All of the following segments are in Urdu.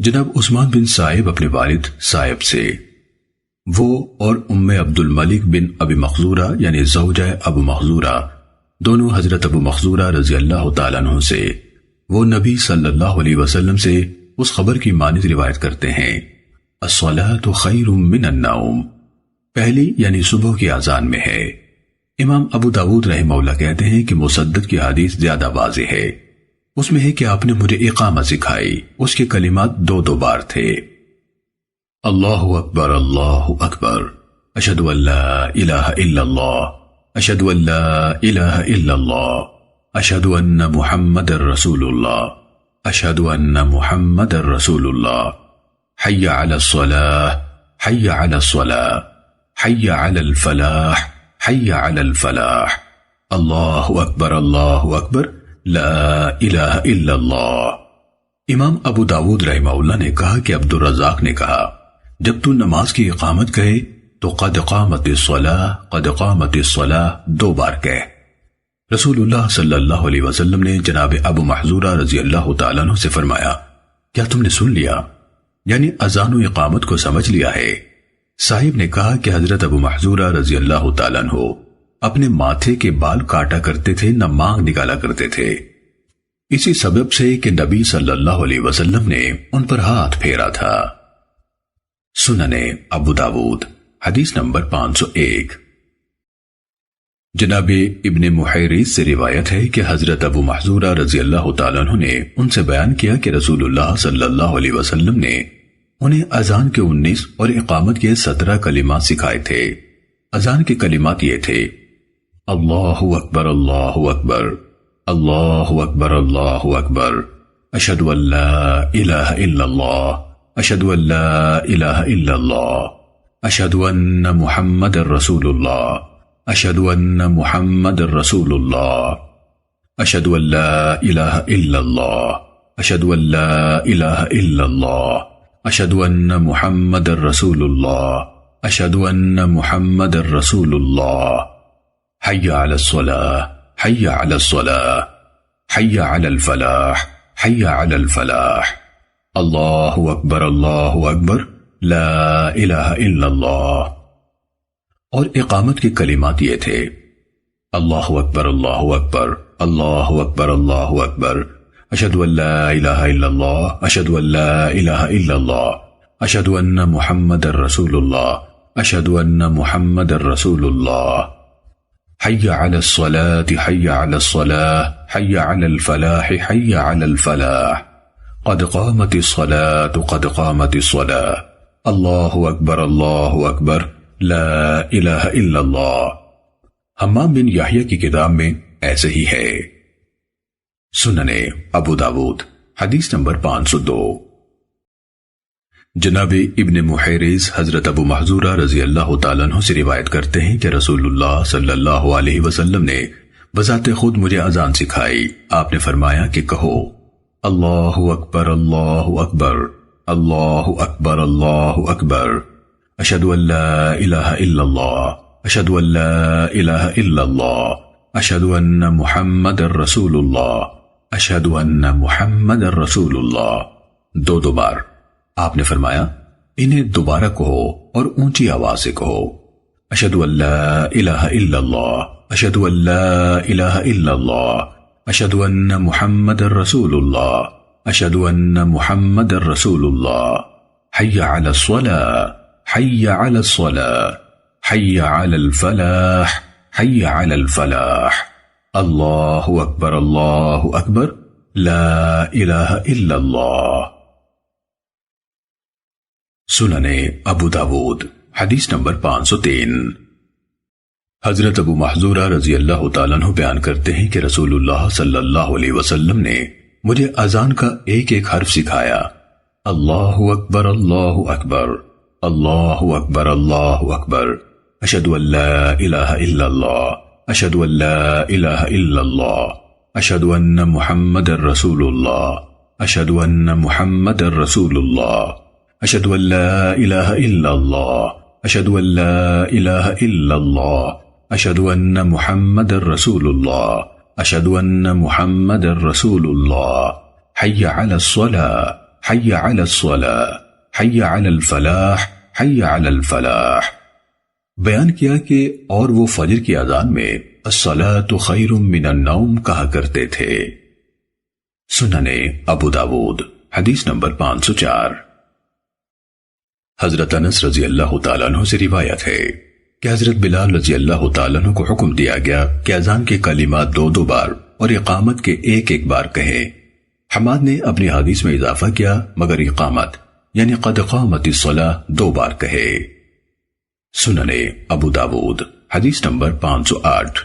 جناب عثمان بن صائب اپنے والد صائب سے، وہ اور ام عبد الملک بن ابی مخزورہ یعنی زوجہ ابو مخزورہ، دونوں حضرت ابو مخزورہ رضی اللہ تعالیٰ عنہ سے، وہ نبی صلی اللہ علیہ وسلم سے اس خبر کی مانند روایت کرتے ہیں، الصلاۃ خیر من النوم، پہلی یعنی صبح کی اذان میں ہے۔ امام ابو داود رحمہ اللہ کہتے ہیں کہ مسدد کی حدیث زیادہ واضح ہے، اس میں ہے کہ آپ نے مجھے اقامہ سکھائی، اس کے کلمات دو دو بار تھے، اللہ اکبر اللہ اکبر، اشہد ان لا الہ الا اللہ، اشہد ان لا الہ الا اللہ، اشہد ان محمد رسول اللہ، اشہد ان محمد رسول اللہ، حی علی الصلاۃ، حی علی الصلاۃ، حی علی الفلاح، حی علی الفلاح، اللہ اکبر، لا الہ الا اللہ۔ امام ابو داود رحمہ اللہ نے کہا کہ عبد الرزاق نے کہا، جب تو نماز کی اقامت کہے تو قد قامت الصلاۃ، قد قامت الصلاۃ دو بار کہے۔ رسول اللہ صلی اللہ علیہ وسلم نے جناب ابو محذورہ رضی اللہ تعالیٰ عنہ سے فرمایا، کیا تم نے سن لیا؟ یعنی اذان و اقامت کو سمجھ لیا ہے؟ صاحب نے کہا کہ حضرت ابو محذورہ رضی اللہ تعالیٰ عنہ اپنے ماتھے کے بال کاٹا کرتے تھے، نہ مانگ نکالا کرتے تھے، اسی سبب سے کہ نبی صلی اللہ علیہ وسلم نے ان پر ہاتھ پھیرا تھا۔ سنن ابو داود حدیث نمبر 501۔ جناب ابن محیریز سے روایت ہے کہ حضرت ابو محذورہ رضی اللہ تعالیٰ عنہ نے ان سے بیان کیا کہ رسول اللہ صلی اللہ علیہ وسلم نے انہیں اذان کے 19 اور اقامت کے 17 کلمات سکھائے تھے۔ اذان کے کلمات یہ تھے، اللہ اکبر اللہ اکبر، اللہ اکبر اللہ اکبر، اشہد ان لا الہ الا اللہ، اشہد ان لا الہ الا اللہ، اشہد ان محمد رسول اللہ، اشہد ان محمد رسول اللہ، اشہد ان لا الہ الا اللہ، اشہد ان لا الہ الا اللہ، اشہد ان محمد رسول اللہ، اشہد ان محمد رسول اللہ، حی علی الصلاۃ، حی علی الصلاۃ، حی علی الفلاح، حی علی الفلاح، اللہ اکبر، لا الہ الا اللہ۔ اور اقامت کے کلمات یہ تھے، اللہ اکبر اللہ اکبر، اللہ اکبر اللہ اکبر، اشہد ان لا الہ الا اللہ، اشہد ان لا الہ الا اللہ، اشہد ان محمد رسول اللہ، اشہد ان محمد رسول اللہ، حی علی الصلاۃ، حی علی الصلاۃ، حی علی الفلاح، حی علی الفلاح، قد قامت الصلاۃ، قد قامت الصلاۃ، اللہ اکبر، لا الہ الا اللہ۔ حمام بن یحییٰ کی کتاب میں ایسے ہی ہے۔ سنن ابو داود حدیث نمبر 502۔ جناب ابن محیریز حضرت ابو محذورہ رضی اللہ تعالیٰ عنہ سے روایت کرتے ہیں کہ رسول اللہ صلی اللہ علیہ وسلم نے بذات خود مجھے اذان سکھائی۔ آپ نے فرمایا کہ کہو، اللہ اکبر اللہ اکبر، اللہ اکبر اللہ اکبر، اشہد ان لا الہ الا اللہ، اشہد ان لا الہ الا اللہ، اشہد ان محمد رسول اللہ، اشہد ان محمد رسول اللہ، دو دو بار۔ آپ نے فرمایا انہیں دوبارہ کہو اور اونچی آواز سے کہو، اشہد ان لا الہ الا اللہ، اشہد ان لا الہ الا اللہ، اشہد ان محمد رسول اللہ، اشہد ان محمد رسول اللہ، حی علی الصلاۃ، حی علی الصلاۃ، حی علی الفلاح، حی علی الفلاح، اللہ اکبر، لا الہ الا اللہ۔ سنن ابو داود حدیث نمبر 503۔ حضرت ابو محذورہ رضی اللہ تعالیٰ عنہ بیان کرتے ہیں کہ رسول اللہ صلی اللہ علیہ وسلم نے مجھے اذان کا ایک ایک حرف سکھایا، اللہ اکبر اللہ اکبر، اللہ اکبر اللہ اکبر، اشہد ان لا الہ الا اللہ، اشہد ان لا الہ الا اللہ، اشہد ان محمد رسول اللہ، اشہد ان محمد رسول اللہ، اشہد ان لا الہ الا اللہ، اشہد ان لا الہ الا اللہ، اشہد ان محمد رسول اللہ، اشہد ان محمد رسول اللہ، حی علی الصلاۃ، حی علی الصلاۃ، حی علی الفلاح، حی علی الفلاح۔ بیان کیا کہ اور وہ فجر کی اذان میں الصلاۃ خیر من النوم کہا کرتے تھے۔ سننے ابو داود حدیث نمبر 504۔ حضرت انس رضی اللہ تعالیٰ عنہ سے روایت ہے کہ حضرت بلال رضی اللہ تعالیٰ عنہ کو حکم دیا گیا کہ اذان کے کلمات 2 بار اور اقامت کے 1 بار کہے۔ حماد نے اپنی حدیث میں اضافہ کیا مگر اقامت یعنی قد قامت الصلاۃ 2 بار کہے۔ سننے ابو داود حدیث نمبر 508۔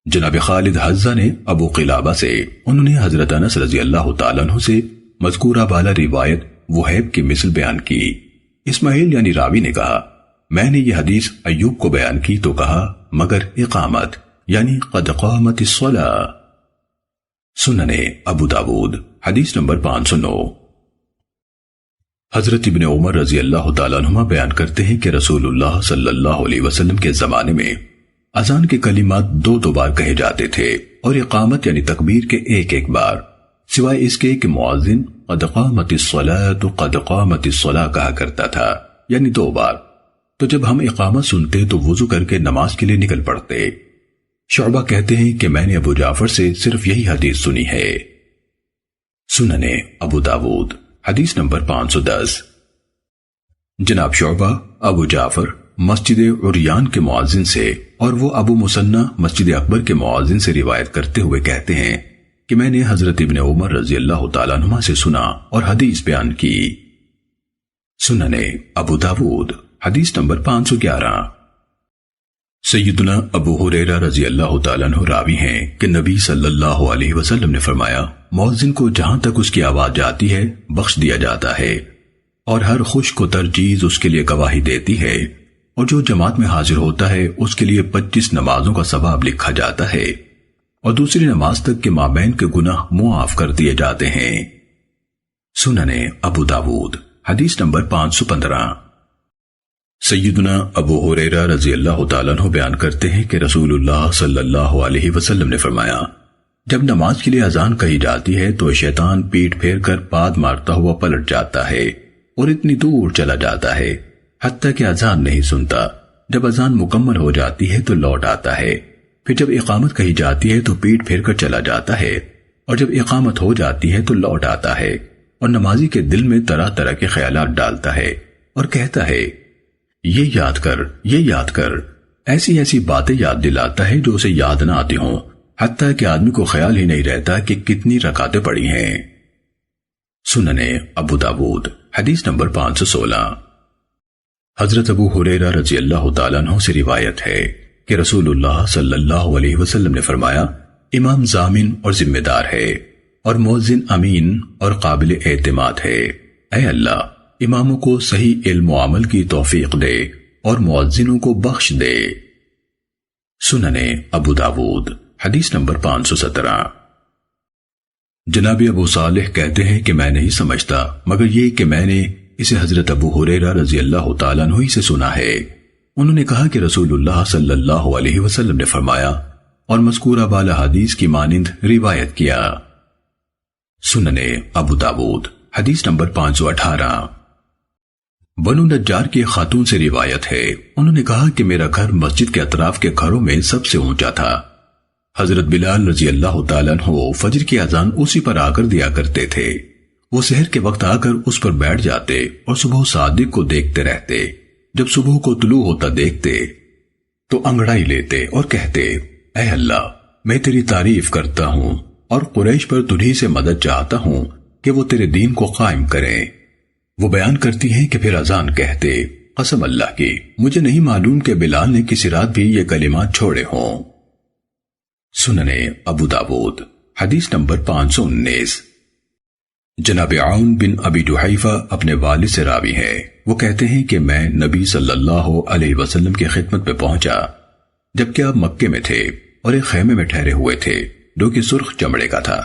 جناب خالد حذا نے ابو قلابہ سے، انہوں نے حضرت انس رضی اللہ تعالیٰ عنہ سے مذکورہ بالا روایت وہیب کی مثل بیان کی۔ اسماعیل یعنی راوی نے کہا میں نے یہ حدیث ایوب کو بیان کی تو کہا مگر اقامت یعنی قد قامت الصلاۃ۔ سننے ابو داود حدیث نمبر 509۔ حضرت ابن عمر رضی اللہ تعالیٰ عنہما بیان کرتے ہیں کہ رسول اللہ صلی اللہ علیہ وسلم کے زمانے میں اذان کے کلمات 2 بار کہے جاتے تھے اور اقامت یعنی تکبیر کے 1 بار، سوائے اس کے کہ مؤذن قد قامت الصلاۃ قد قامت الصلاۃ کہا کرتا تھا یعنی 2 بار۔ تو جب ہم اقامت سنتے تو وضو کر کے نماز کے لیے نکل پڑتے۔ شعبہ کہتے ہیں کہ میں نے ابو جعفر سے صرف یہی حدیث سنی ہے۔ سننے ابو داود حدیث نمبر 510۔ جناب شعبہ ابو جعفر مسجد عریان کے مؤذن سے اور وہ ابو مثنی مسجد اکبر کے مؤذن سے روایت کرتے ہوئے کہتے ہیں کہ میں نے حضرت ابن عمر رضی اللہ تعالیٰ عنہما سے سنا اور حدیث بیان کی۔ سننے ابو داود حدیث نمبر 511۔ سیدنا ابو ہریرہ رضی اللہ تعالیٰ عنہ راوی ہیں کہ نبی صلی اللہ علیہ وسلم نے فرمایا مؤذن کو جہاں تک اس کی آواز جاتی ہے بخش دیا جاتا ہے، اور ہر خشک و تر چیز اس کے لیے گواہی دیتی ہے، اور جو جماعت میں حاضر ہوتا ہے اس کے لیے 25 نمازوں کا ثواب لکھا جاتا ہے، اور دوسری نماز تک کے مابین کے گناہ معاف کر دیے جاتے ہیں۔ سننے ابو داود حدیث نمبر 515۔ سیدنا ابو ہریرہ رضی اللہ تعالیٰ عنہ بیان کرتے ہیں کہ رسول اللہ صلی اللہ علیہ وسلم نے فرمایا جب نماز کے لیے اذان کہی جاتی ہے تو شیطان پیٹ پھیر کر پاد مارتا ہوا پلٹ جاتا ہے اور اتنی دور چلا جاتا ہے حتیٰ کہ اذان نہیں سنتا۔ جب اذان مکمل ہو جاتی ہے تو لوٹ آتا ہے، پھر جب اقامت کہی جاتی ہے تو پیٹ پھیر کر چلا جاتا ہے، اور جب اقامت ہو جاتی ہے تو لوٹ آتا ہے، اور نمازی کے دل میں طرح طرح کے خیالات ڈالتا ہے اور کہتا ہے یہ یاد کر، یہ یاد کر، ایسی ایسی باتیں یاد دلاتا ہے جو اسے یاد نہ آتی ہوں، حتیٰ کہ آدمی کو خیال ہی نہیں رہتا کہ کتنی رکعتیں پڑی ہیں۔ سننے ابو داود حدیث نمبر 516۔ حضرت ابو ہریرہ رضی اللہ تعالیٰ عنہ سے روایت ہے کہ رسول اللہ صلی اللہ علیہ وسلم نے فرمایا امام ضامن اور ذمہ دار ہے اور مؤذن امین اور قابل اعتماد ہے۔ اے اللہ اماموں کو صحیح علم و عمل کی توفیق دے اور مؤذنوں کو بخش دے۔ سننے ابو داود حدیث نمبر 517۔ جناب ابو صالح کہتے ہیں کہ میں نہیں سمجھتا مگر یہ کہ میں نے اسے حضرت ابو ہریرہ رضی اللہ تعالیٰ عنہ ہی سے سنا ہے۔ انہوں نے کہا کہ رسول اللہ صلی اللہ علیہ وسلم نے فرمایا اور مذکورہ بالا حدیث کی مانند روایت کیا۔ سننے ابو داود حدیث نمبر 518۔ بنو نجار کی خاتون سے روایت ہے، انہوں نے کہا کہ میرا گھر مسجد کے اطراف کے گھروں میں سب سے اونچا تھا۔ حضرت بلال رضی اللہ تعالیٰ عنہ فجر کی اذان اسی پر آ کر دیا کرتے تھے۔ وہ سحر کے وقت آ کر اس پر بیٹھ جاتے اور صبح صادق کو دیکھتے رہتے۔ جب صبح کو طلوع ہوتا دیکھتے تو انگڑائی لیتے اور کہتے اے اللہ میں تیری تعریف کرتا ہوں اور قریش پر تجھی سے مدد چاہتا ہوں کہ وہ تیرے دین کو قائم کریں۔ وہ بیان کرتی ہیں کہ پھر اذان کہتے قسم اللہ کی مجھے نہیں معلوم کہ بلال نے کسی رات بھی یہ کلمات چھوڑے ہوں۔ سننے ابو داود حدیث نمبر 519۔ جناب عون بن ابی جحیفہ اپنے والد سے راوی ہے، وہ کہتے ہیں کہ میں نبی صلی اللہ علیہ وسلم کی خدمت پہ پہنچا جبکہ آپ مکے میں تھے اور ایک خیمے میں ٹھہرے ہوئے تھے جو کہ سرخ چمڑے کا تھا۔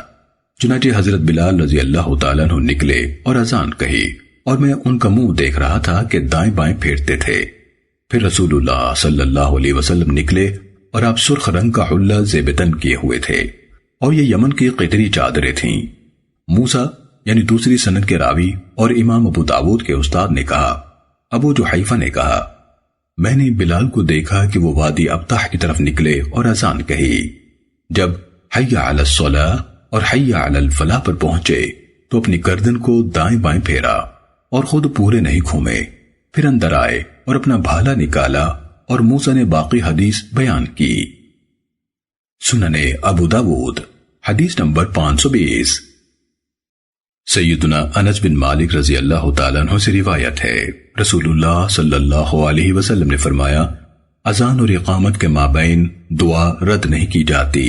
چنانچہ حضرت بلال رضی اللہ تعالیٰ عنہ نکلے اور اذان کہی اور میں ان کا منہ دیکھ رہا تھا کہ دائیں بائیں پھیرتے تھے۔ پھر رسول اللہ صلی اللہ علیہ وسلم نکلے اور آپ سرخ رنگ کا حلہ زیبتن کیے ہوئے تھے اور یہ یمن کی قطری چادریں تھیں۔ موسیٰ یعنی دوسری سند کے راوی اور امام ابو داود کے استاد نے کہا، ابو جحیفہ نے کہا، میں نے بلال کو دیکھا کہ وہ وادی ابطح کی طرف نکلے اور اذان کہی۔ جب حی علی الصلاۃ اور حی علی الفلاح پر پہنچے تو اپنی گردن کو دائیں بائیں پھیرا اور خود پورے نہیں گھومے، پھر اندر آئے اور اپنا بھالا نکالا اور موسیٰ نے باقی حدیث بیان کی۔ سنن ابو داود حدیث نمبر 520۔ سیدنا انس بن مالک رضی اللہ تعالیٰ عنہ سے روایت ہے، رسول اللہ صلی اللہ علیہ وسلم نے فرمایا، اذان اور اقامت کے مابین دعا رد نہیں کی جاتی۔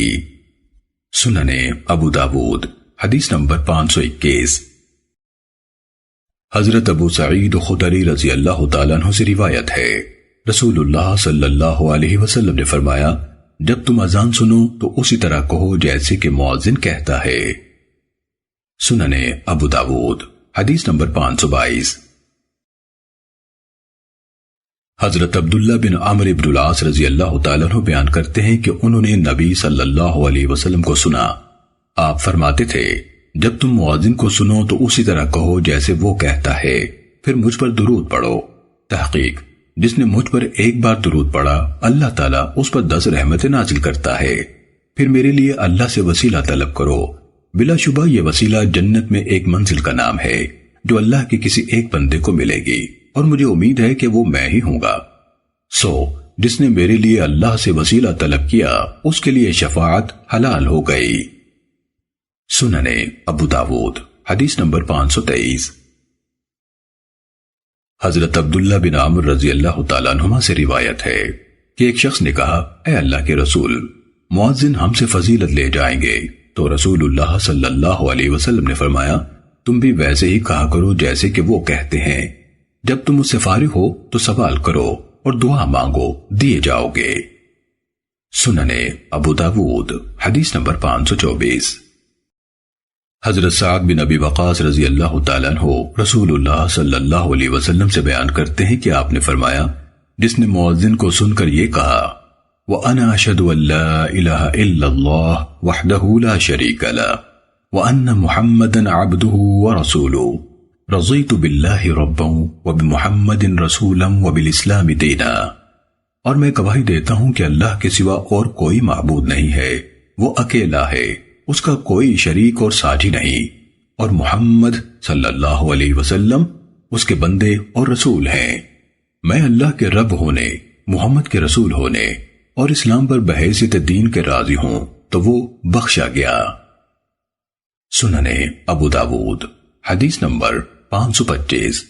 سنن ابو داود حدیث نمبر 521۔ حضرت ابو سعید خدری رضی اللہ تعالیٰ عنہ سے روایت ہے، رسول اللہ صلی اللہ علیہ وسلم نے فرمایا، جب تم اذان سنو تو اسی طرح کہو جیسے کہ مؤذن کہتا ہے۔ سنن ابو داود حدیث نمبر 522۔ حضرت عبداللہ بن عمرو بن العاص رضی اللہ تعالیٰ عنہ بیان کرتے ہیں کہ انہوں نے نبی صلی اللہ علیہ وسلم کو سنا، آپ فرماتے تھے، جب تم مؤذن کو سنو تو اسی طرح کہو جیسے وہ کہتا ہے، پھر مجھ پر درود پڑھو۔ تحقیق، جس نے مجھ پر ایک بار درود پڑھا اللہ تعالیٰ اس پر 10 رحمتیں نازل کرتا ہے۔ پھر میرے لیے اللہ سے وسیلہ طلب کرو، بلا شبہ یہ وسیلہ جنت میں ایک منزل کا نام ہے جو اللہ کے کسی ایک بندے کو ملے گی، اور مجھے امید ہے کہ وہ میں ہی ہوں گا۔ جس نے میرے لیے اللہ سے وسیلہ طلب کیا اس کے لیے شفاعت حلال ہو گئی۔ سنن ابو داود حدیث نمبر 523۔ حضرت عبداللہ بن عمر رضی اللہ تعالیٰ عنہما سے روایت ہے کہ ایک شخص نے کہا، اے اللہ کے رسول، مؤذن ہم سے فضیلت لے جائیں گے، تو رسول اللہ صلی اللہ علیہ وسلم نے فرمایا، تم بھی ویسے ہی کہا کرو جیسے کہ وہ کہتے ہیں، جب تم اس سے فارغ ہو تو سوال کرو اور دعا مانگو، دیے جاؤ گے۔ سنن ابو داود حدیث نمبر 524۔ حضرت سعد بن ابی وقاص رضی اللہ تعالیٰ عنہ رسول اللہ صلی اللہ علیہ وسلم سے بیان کرتے ہیں کہ آپ نے فرمایا، جس نے مؤذن کو سن کر یہ کہا، وَأَنَا أَشْهَدُ أَن لَّا إِلَٰهَ إِلَّا اللَّهُ وَحْدَهُ لَا شَرِيكَ لَهُ وَأَنَّ مُحَمَّدًا عَبْدُهُ وَرَسُولُهُ رَضِيتُ بِاللَّهِ رَبًّا وَبِمُحَمَّدٍ رَّسُولًا وَبِالْإِسْلَامِ دِينًا۔ اور میں گواہی دیتا ہوں کہ اللہ کے سوا اور کوئی معبود نہیں ہے، وہ اکیلا ہے، اس کا کوئی شریک اور ساتھی نہیں، اور محمد صلی اللہ علیہ وسلم اس کے بندے اور رسول ہیں۔ میں اللہ کے رب ہونے، محمد کے رسول ہونے اور اسلام پر بحیثیت دین کے راضی ہوں تو وہ بخشا گیا۔ سنن ابو داود حدیث نمبر 525۔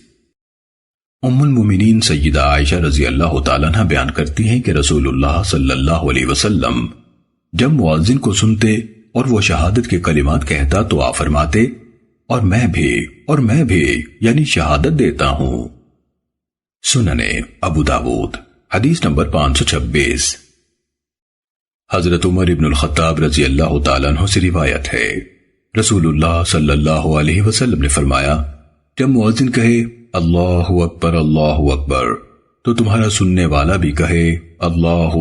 ام المومنین سیدہ عائشہ رضی اللہ تعالیٰ عنہ بیان کرتی ہیں کہ رسول اللہ صلی اللہ علیہ وسلم جب مؤذن کو سنتے اور وہ شہادت کے کلمات کہتا تو آپ فرماتے، اور میں بھی یعنی شہادت دیتا ہوں۔ سنن ابو داود حدیث نمبر 526۔ حضرت عمر ابن الخطاب رضی اللہ تعالیٰ عنہ سے روایت ہے، رسول اللہ صلی اللہ علیہ وسلم نے فرمایا، جب مؤذن کہے اللہ اکبر تو تمہارا سننے والا بھی کہے اللہ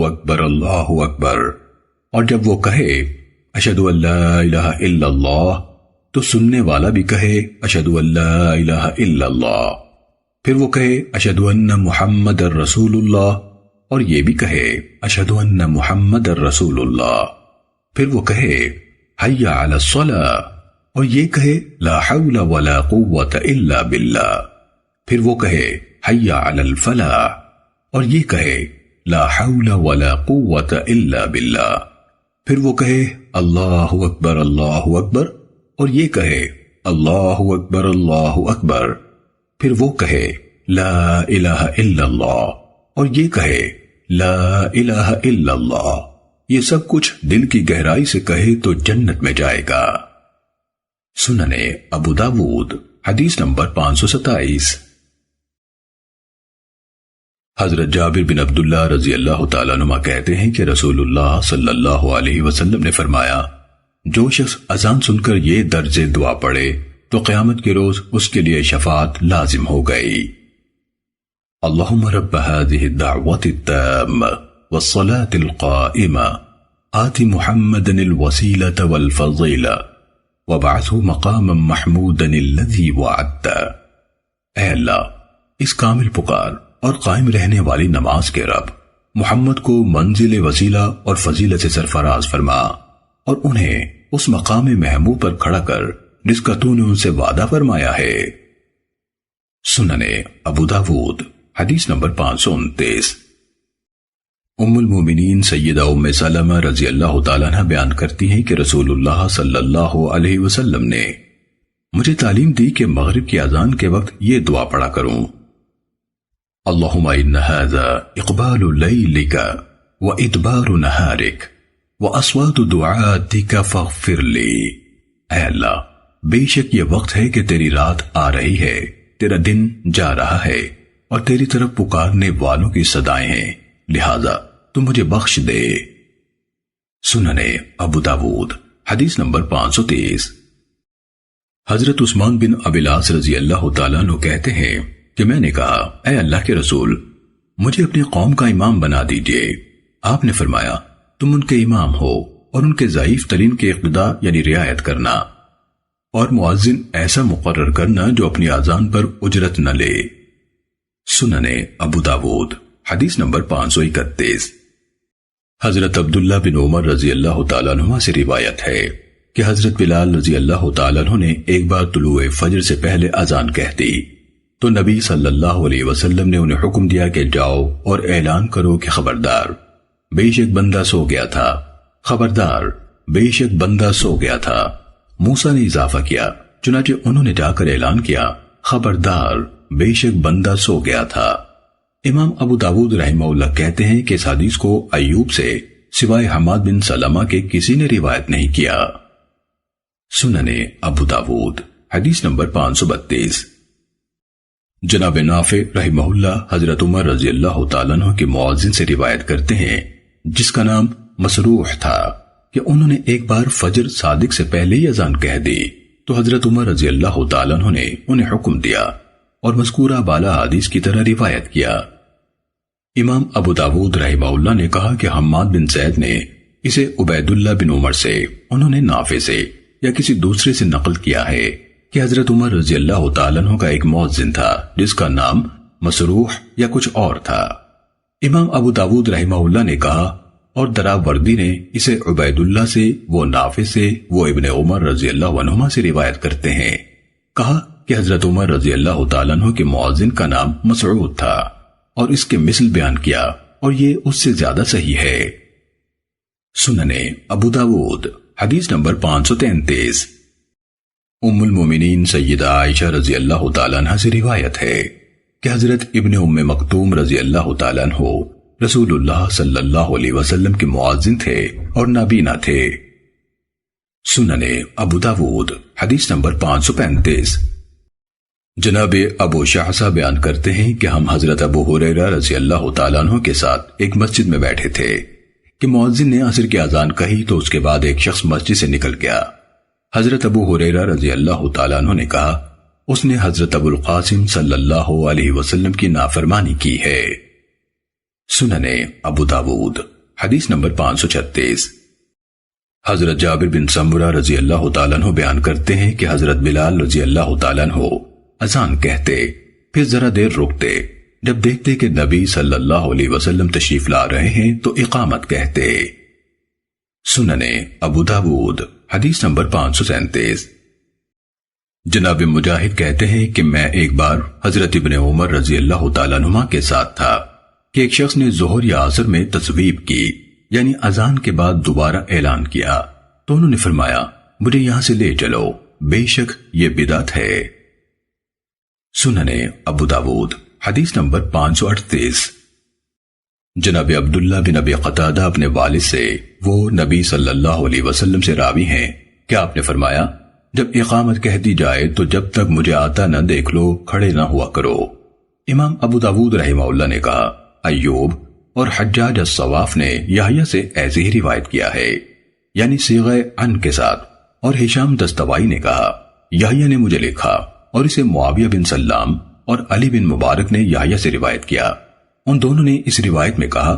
اکبر، اور جب وہ کہے اشہد ان لا الہ الا اللہ تو سننے والا بھی کہے اشہد ان لا الہ الا اللہ، پھر وہ کہے اشہد ان محمد رسول اللہ، اور یہ بھی کہے اشہد ان محمد رسول اللہ، پھر وہ کہے حی علی الصلاۃ، اور یہ کہے لا حول ولا قوت الا باللہ، پھر وہ کہے حی علی الفلاح، اور یہ کہے لا حول ولا قوت الا باللہ، پھر وہ کہے اللہ اکبر، اور یہ کہے اللہ اکبر، پھر وہ کہے لا الہ الا اللہ، اور یہ کہے لا الہ الا اللہ۔ یہ سب کچھ دل کی گہرائی سے کہے تو جنت میں جائے گا۔ سنن ابو داود حدیث نمبر 527۔ حضرت جابر بن عبداللہ رضی اللہ تعالیٰ عنہ کہتے ہیں کہ رسول اللہ صلی اللہ علیہ وسلم نے فرمایا، جو شخص اذان سن کر یہ درج دعا پڑھے تو قیامت کے روز اس کے لیے شفاعت لازم ہو گئی۔ اللہم رب هذه الدعوة التامة والصلاة القائمة آت محمدا الوسيلة والفضيلة وَبَعَثْهُ مَقَامًا مَحْمُودًا الَّذِي وَعَدْتَ۔ اے اللہ اس کامل پکار اور قائم رہنے والی نماز کے رب، محمد کو منزل وسیلہ اور فضیلت سے سرفراز فرما اور انہیں اس مقام محمود پر کھڑا کر جس کا تو نے ان سے وعدہ فرمایا ہے۔ سنن ابو داود حدیث نمبر 529۔ ام المومنین سیدہ ام سلمہ رضی اللہ تعالیٰ عنہ بیان کرتی ہیں کہ رسول اللہ صلی اللہ علیہ وسلم نے مجھے تعلیم دی کہ مغرب کی اذان کے وقت یہ دعا پڑھا کروں: اللہم ان ھذا اقبال لیلک و ادبار نہارک و اصوات دعاتک فاغفر لی۔ اے اللہ بے شک یہ وقت ہے کہ تیری رات آ رہی ہے، تیرا دن جا رہا ہے اور تیری طرف پکارنے والوں کی صدائیں ہیں، لہذا تو مجھے بخش دے۔ سنن ابو داود حدیث نمبر 530۔ حضرت عثمان بن ابی العاص رضی اللہ تعالیٰ عنہ کہتے ہیں کہ میں نے کہا اے اللہ کے رسول مجھے اپنی قوم کا امام بنا دیجئے۔ آپ نے فرمایا تم ان کے امام ہو اور ان کے ضعیف ترین کے اقتداء یعنی رعایت کرنا، اور مؤذن ایسا مقرر کرنا جو اپنی اذان پر اجرت نہ لے۔ سنن ابو داود حدیث نمبر 531۔ حضرت عبداللہ بن عمر رضی اللہ تعالیٰ عنہ سے روایت ہے کہ حضرت بلال رضی اللہ تعالیٰ عنہ نے ایک بار طلوع فجر سے پہلے اذان کہہ دی تو نبی صلی اللہ علیہ وسلم نے انہیں حکم دیا کہ جاؤ اور اعلان کرو کہ خبردار بے شک بندہ سو گیا تھا، خبردار بے شک بندہ سو گیا تھا۔ موسیٰ نے اضافہ کیا، چنانچہ انہوں نے جا کر اعلان کیا خبردار بے شک بندہ سو گیا تھا۔ امام ابو داود رحمہ اللہ کہتے ہیں کہ اس حدیث کو ایوب سے سوائے حماد بن سلمہ کے کسی نے روایت نہیں کیا۔ سنن ابو داود حدیث نمبر 532۔ جناب نافع رحمہ اللہ حضرت عمر رضی اللہ تعالیٰ عنہ کے مؤذن سے روایت کرتے ہیں جس کا نام مسروح تھا کہ انہوں نے ایک بار فجر صادق سے پہلے ہی اذان کہہ دی تو حضرت عمر رضی اللہ تعالیٰ عنہ نے انہیں حکم دیا اور مذکورہ بالا حدیث کی طرح روایت کیا۔ امام ابو داود رحمہ اللہ نے کہا کہ حماد بن زید نے اسے عبید اللہ بن عمر سے، انہوں نے نافع سے یا کسی دوسرے سے نقل کیا ہے کہ حضرت عمر رضی اللہ تعالیٰ عنہ کا ایک مؤذن تھا جس کا نام مسروح یا کچھ اور تھا۔ امام ابو داود رحمہ اللہ نے کہا اور دراوردی نے اسے عبید اللہ سے، وہ نافع سے، وہ ابن عمر رضی اللہ عنہما سے روایت کرتے ہیں۔ کہا کہ حضرت عمر رضی اللہ تعالیٰ عنہ کے مؤذن کا نام مسعود تھا اور اس کے مثل بیان کیا اور یہ اس سے زیادہ صحیح ہے۔ سنن ابو داود حدیث نمبر 533۔ ام المومنین سیدہ عائشہ رضی اللہ تعالیٰ عنہ سے روایت ہے کہ حضرت ابن ام مکتوم رضی اللہ تعالیٰ عنہ رسول اللہ صلی اللہ علیہ وسلم کے مؤذن تھے اور نابینا تھے۔ سنن ابو داود حدیث نمبر 535۔ جناب ابو شعثہ بیان کرتے ہیں کہ ہم حضرت ابو ہریرہ رضی اللہ تعالیٰ عنہ کے ساتھ ایک مسجد میں بیٹھے تھے کہ مؤذن نے عصر کی اذان کہی تو اس کے بعد ایک شخص مسجد سے نکل گیا۔ حضرت ابو ہریرہ رضی اللہ تعالیٰ عنہ نے کہا اس نے حضرت ابو القاسم صلی اللہ علیہ وسلم کی نافرمانی کی ہے۔ سنن ابو داود حدیث نمبر 536۔ حضرت جابر بن سمرہ رضی اللہ تعالیٰ عنہ بیان کرتے ہیں کہ حضرت بلال رضی اللہ تعالیٰ عنہ اذان کہتے پھر ذرا دیر رکتے، جب دیکھتے کہ نبی صلی اللہ علیہ وسلم تشریف لا رہے ہیں تو اقامت کہتے۔ سنن ابو داود حدیث نمبر 537۔ جناب مجاہد کہتے ہیں کہ میں ایک بار حضرت ابن عمر رضی اللہ تعالیٰ عنہما کے ساتھ تھا کہ ایک شخص نے ظہر یا عصر میں تصویب کی، یعنی اذان کے بعد دوبارہ اعلان کیا تو انہوں نے فرمایا مجھے یہاں سے لے چلو، بے شک یہ بدعت ہے۔ سنن ابو داود حدیث نمبر 538۔ جناب عبداللہ بن ابی قتادہ اپنے والد سے، وہ نبی صلی اللہ علیہ وسلم سے راوی ہیں کہ آپ نے فرمایا جب اقامت کہہ دی جائے تو جب تک مجھے آتا نہ دیکھ لو کھڑے نہ ہوا کرو۔ امام ابو داود رحمہ اللہ نے کہا ایوب اور حجاج الصواف نے یحییٰ سے ایسی ہی روایت کیا ہے، یعنی صیغہ عن کے ساتھ، اور ہشام دستوائی نے کہا یحییٰ نے مجھے لکھا، اور اسے معاویہ بن سلام اور علی بن مبارک نے یحییٰ سے روایت کیا۔ ان دونوں نے اس روایت میں کہا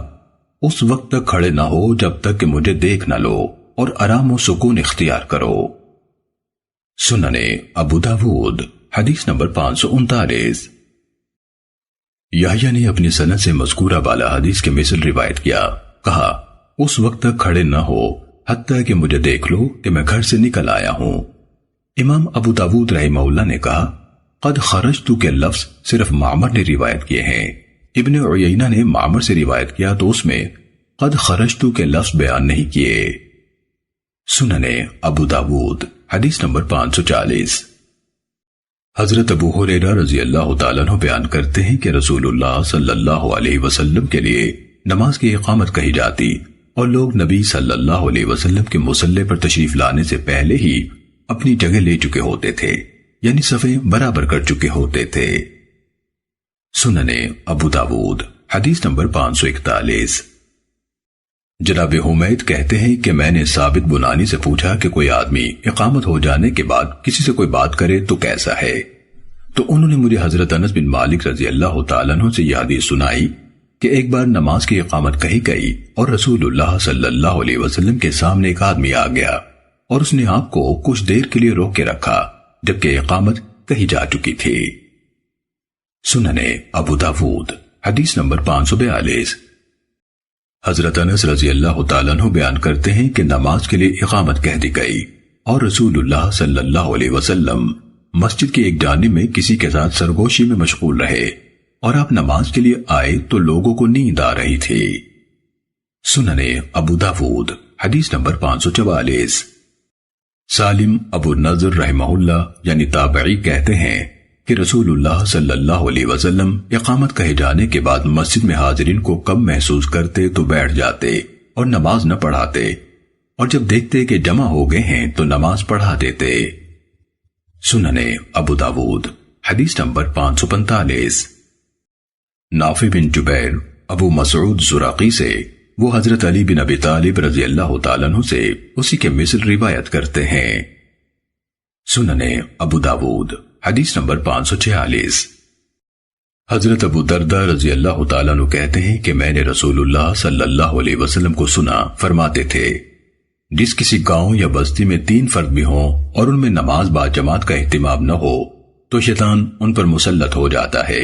اس وقت تک کھڑے نہ ہو جب تک کہ مجھے دیکھ نہ لو اور آرام و سکون اختیار کرو۔ سننے ابو داود حدیث نمبر 539۔ یحییٰ نے اپنی سند سے مذکورہ بالا حدیث کے مثل روایت کیا، کہا اس وقت تک کھڑے نہ ہو حتیٰ کہ مجھے دیکھ لو کہ میں گھر سے نکل آیا ہوں۔ امام ابو داود رحمہ اللہ نے کہا قد خرجت کے لفظ صرف معمر نے روایت کیے ہیں۔ ابن عیینہ نے معمر سے روایت کیا تو اس میں قد خرجت کے لفظ بیان نہیں کیے۔ سننے ابو داود حدیث نمبر 540۔ حضرت ابو ہریرہ رضی اللہ تعالیٰ عنہ بیان کرتے ہیں کہ رسول اللہ صلی اللہ علیہ وسلم کے لیے نماز کی اقامت کہی جاتی اور لوگ نبی صلی اللہ علیہ وسلم کے مصلی پر تشریف لانے سے پہلے ہی اپنی جگہ لے چکے ہوتے تھے، یعنی صفیں برابر کر چکے ہوتے تھے۔ سننے ابو داود حدیث نمبر 541۔ جناب حمید کہتے ہیں کہ میں نے ثابت بنانی سے پوچھا کہ کوئی آدمی اقامت ہو جانے کے بعد کسی سے کوئی بات کرے تو کیسا ہے؟ تو انہوں نے مجھے حضرت انس بن مالک رضی اللہ تعالیٰ عنہ سے یہ حدیث سنائی کہ ایک بار نماز کی اقامت کہی گئی اور رسول اللہ صلی اللہ علیہ وسلم کے سامنے ایک آدمی آ گیا اور اس نے آپ کو کچھ دیر کے لیے روک کے رکھا جبکہ اقامت کہی جا چکی تھی۔ سننے ابو داود حدیث نمبر 542۔ حضرت انس رضی اللہ تعالیٰ عنہ بیان کرتے ہیں کہ نماز کے لیے اقامت کہہ دی گئی اور رسول اللہ صلی اللہ علیہ وسلم مسجد کی ایک جانب میں کسی کے ساتھ سرگوشی میں مشغول رہے اور آپ نماز کے لیے آئے تو لوگوں کو نیند آ رہی تھی۔ سننے ابو داود حدیث نمبر 544۔ سالم ابو نضر رحمہ اللہ یعنی تابعی کہتے ہیں کہ رسول اللہ صلی اللہ علیہ وسلم اقامت کہے جانے کے بعد مسجد میں حاضرین کو کم محسوس کرتے تو بیٹھ جاتے اور نماز نہ پڑھاتے، اور جب دیکھتے کہ جمع ہو گئے ہیں تو نماز پڑھا دیتے۔ سننے ابو داود حدیث نمبر 545۔ نافع بن جبیر ابو مسعود زراقی سے وہ حضرت علی بن ابی طالب رضی اللہ تعالیٰ عنہ سے اسی کے مثل روایت کرتے ہیں۔ سننے ابو داود حدیث نمبر 546۔ حضرت ابو دردہ رضی اللہ تعالیٰ عنہ کہتے ہیں کہ میں نے رسول اللہ صلی اللہ علیہ وسلم کو سنا فرماتے تھے جس کسی گاؤں یا بستی میں 3 فرد بھی ہوں اور ان میں نماز با جماعت کا اہتمام نہ ہو تو شیطان ان پر مسلط ہو جاتا ہے،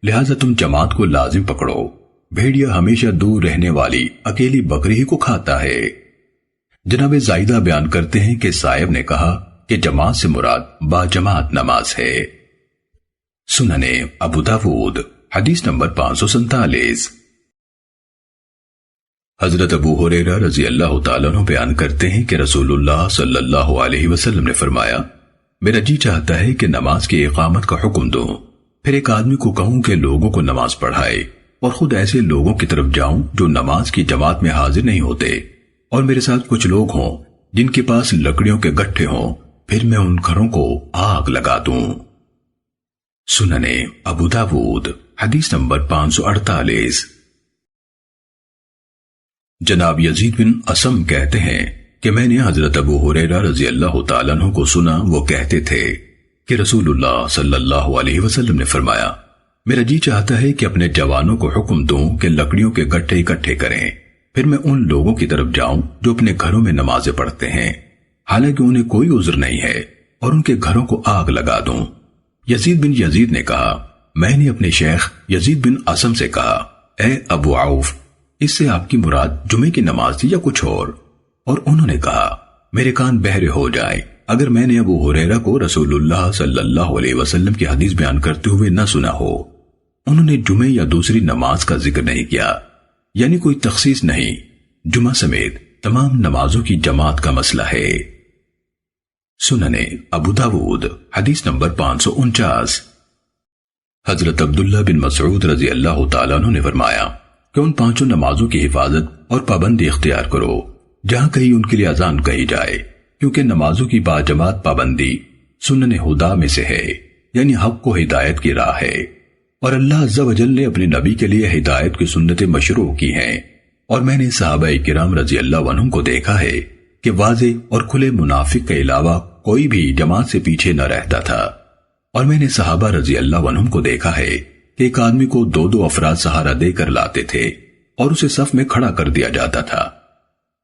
لہٰذا تم جماعت کو لازم پکڑو۔ بھیڑیا ہمیشہ دور رہنے والی اکیلی بکری ہی کو کھاتا ہے۔ جناب زائدہ بیان کرتے ہیں کہ صاحب نے کہا کہ جماعت سے مراد با جماعت نماز ہے۔ سننے ابو داود حدیث نمبر 547۔ حضرت ابو ہریرہ رضی اللہ تعالیٰ عنہ بیان کرتے ہیں کہ رسول اللہ صلی اللہ علیہ وسلم نے فرمایا میرا جی چاہتا ہے کہ نماز کی اقامت کا حکم دوں، پھر ایک آدمی کو کہوں کہ لوگوں کو نماز پڑھائے اور خود ایسے لوگوں کی طرف جاؤں جو نماز کی جماعت میں حاضر نہیں ہوتے، اور میرے ساتھ کچھ لوگ ہوں جن کے پاس لکڑیوں کے گٹھے ہوں، پھر میں ان گھروں کو آگ لگا دوں۔ سننے ابو داود حدیث نمبر 548۔ جناب یزید بن اسم کہتے ہیں کہ میں نے حضرت ابو ہریرہ رضی اللہ تعالیٰ عنہ کو سنا، وہ کہتے تھے کہ رسول اللہ صلی اللہ علیہ وسلم نے فرمایا میرا جی چاہتا ہے کہ اپنے جوانوں کو حکم دوں کہ لکڑیوں کے گٹھے اکٹھے کریں، پھر میں ان لوگوں کی طرف جاؤں جو اپنے گھروں میں نمازیں پڑھتے ہیں حالانکہ انہیں کوئی عذر نہیں ہے، اور ان کے گھروں کو آگ لگا دوں۔ یزید بن یزید نے کہا میں نے اپنے شیخ یزید بن اسم سے کہا اے ابو عوف، اس سے آپ کی مراد جمعے کی نماز تھی یا کچھ اور انہوں نے کہا میرے کان بہرے ہو جائیں اگر میں نے ابو ہریرہ کو رسول اللہ صلی اللہ علیہ وسلم کی حدیث بیان کرتے ہوئے نہ سنا ہو۔ انہوں نے جمعے یا دوسری نماز کا ذکر نہیں کیا، یعنی کوئی تخصیص نہیں، جمعہ سمیت تمام نمازوں کی جماعت کا مسئلہ ہے۔ سننے ابو داود حدیث نمبر 549۔ حضرت عبداللہ بن مسعود رضی اللہ تعالیٰ عنہ نے فرمایا کہ ان 5 نمازوں کی حفاظت اور پابندی اختیار کرو جہاں کہیں ان کے لیے اذان کہی جائے، کیونکہ نمازوں کی باجماعت پابندی سنن ہدا میں سے ہے، یعنی حق کو ہدایت کی راہ ہے، اور اللہ عز و جل نے اپنے نبی کے لیے ہدایت کی سنتیں مشروع کی ہیں، اور میں نے صحابہ کرام رضی اللہ عنہم کو دیکھا ہے کہ واضح اور کھلے منافق کے علاوہ کوئی بھی جماعت سے پیچھے نہ رہتا تھا، اور میں نے صحابہ رضی اللہ عنہم کو دیکھا ہے کہ ایک آدمی کو 2 افراد سہارا دے کر لاتے تھے اور اسے صف میں کھڑا کر دیا جاتا تھا،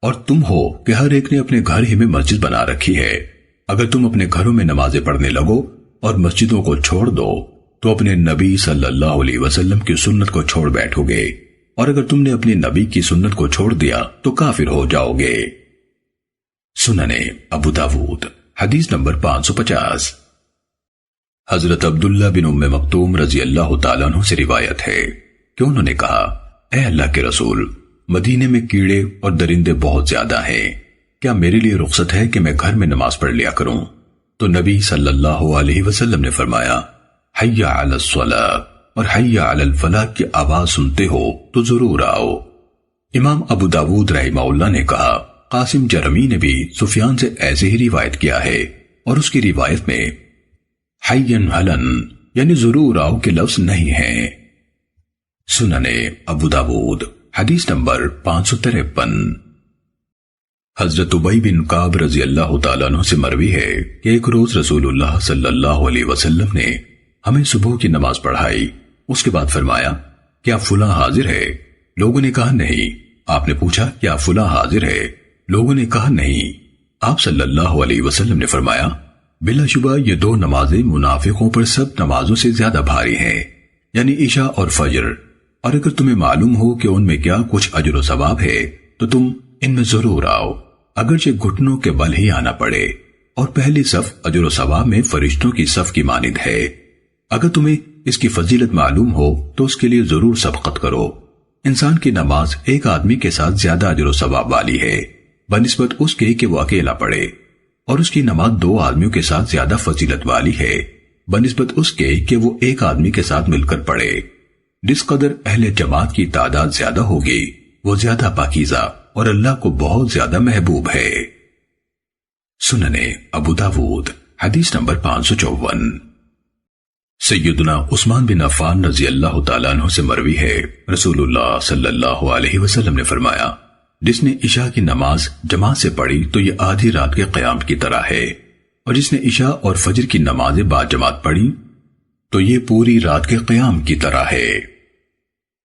اور تم ہو کہ ہر ایک نے اپنے گھر ہی میں مسجد بنا رکھی ہے، اگر تم اپنے گھروں میں نمازیں پڑھنے لگو اور مسجدوں کو چھوڑ دو تو اپنے نبی صلی اللہ علیہ وسلم کی سنت کو چھوڑ بیٹھو گے، اور اگر تم نے اپنی نبی کی سنت کو چھوڑ دیا تو کافر ہو جاؤ گے۔ سننے ابو داود حدیث نمبر 550۔ حضرت عبداللہ بن ام مکتوم رضی اللہ تعالیٰ عنہ سے روایت ہے کہ انہوں نے کہا، اے اللہ کے رسول، مدینے میں کیڑے اور درندے بہت زیادہ ہیں، کیا میرے لیے رخصت ہے کہ میں گھر میں نماز پڑھ لیا کروں؟ تو نبی صلی اللہ علیہ وسلم نے فرمایا، حی علی الصلاۃ اور حی علی الفلاح کی آواز سنتے ہو تو ضرور آؤ۔ امام ابو داود رحمہ اللہ نے کہا، قاسم جرمی نے بھی سفیان سے ایسے ہی روایت کیا ہے، اور اس کی روایت میں حین حلن یعنی ضرور آؤ کے لفظ نہیں ہیں۔ سننے ابو داود حدیث نمبر 553۔ حضرت ابی بن کعب رضی اللہ تعالیٰ عنہ سے مروی ہے کہ ایک روز رسول اللہ صلی اللہ علیہ وسلم نے ہمیں صبح کی نماز پڑھائی، اس کے بعد فرمایا، کیا فلاں حاضر ہے؟ لوگوں نے کہا نہیں۔ آپ نے پوچھا، کیا فلاں حاضر ہے؟ لوگوں نے کہا نہیں۔ آپ صلی اللہ علیہ وسلم نے فرمایا، بلا شبہ یہ دو نمازیں منافقوں پر سب نمازوں سے زیادہ بھاری ہیں، یعنی عشاء اور فجر، اور اگر تمہیں معلوم ہو کہ ان میں کیا کچھ اجر و ثواب ہے تو تم ان میں ضرور آؤ، اگرچہ گھٹنوں کے بل ہی آنا پڑے، اور پہلی صف اجر و ثواب میں فرشتوں کی صف کی مانند ہے۔ اگر تمہیں اس کی فضیلت معلوم ہو تو اس کے لیے ضرور سبقت کرو۔ انسان کی نماز ایک آدمی کے ساتھ زیادہ اجر و ثواب والی ہے بنسبت اس کے کہ وہ اکیلا پڑھے، اور اس کی نماز دو آدمیوں کے ساتھ زیادہ فضیلت والی ہے بنسبت اس کے کہ وہ ایک آدمی کے ساتھ مل کر پڑھے۔ جس قدر اہل جماعت کی تعداد زیادہ ہوگی وہ زیادہ پاکیزہ اور اللہ کو بہت زیادہ محبوب ہے۔ سننے ابو داود حدیث نمبر 554۔ سیدنا عثمان بن عفان رضی اللہ تعالیٰ عنہ سے مروی ہے، رسول اللہ صلی اللہ علیہ وسلم نے فرمایا، جس نے عشاء کی نماز جماعت سے پڑھی تو یہ آدھی رات کے قیام کی طرح ہے، اور جس نے عشاء اور فجر کی نمازیں بعد جماعت پڑھی تو یہ پوری رات کے قیام کی طرح ہے۔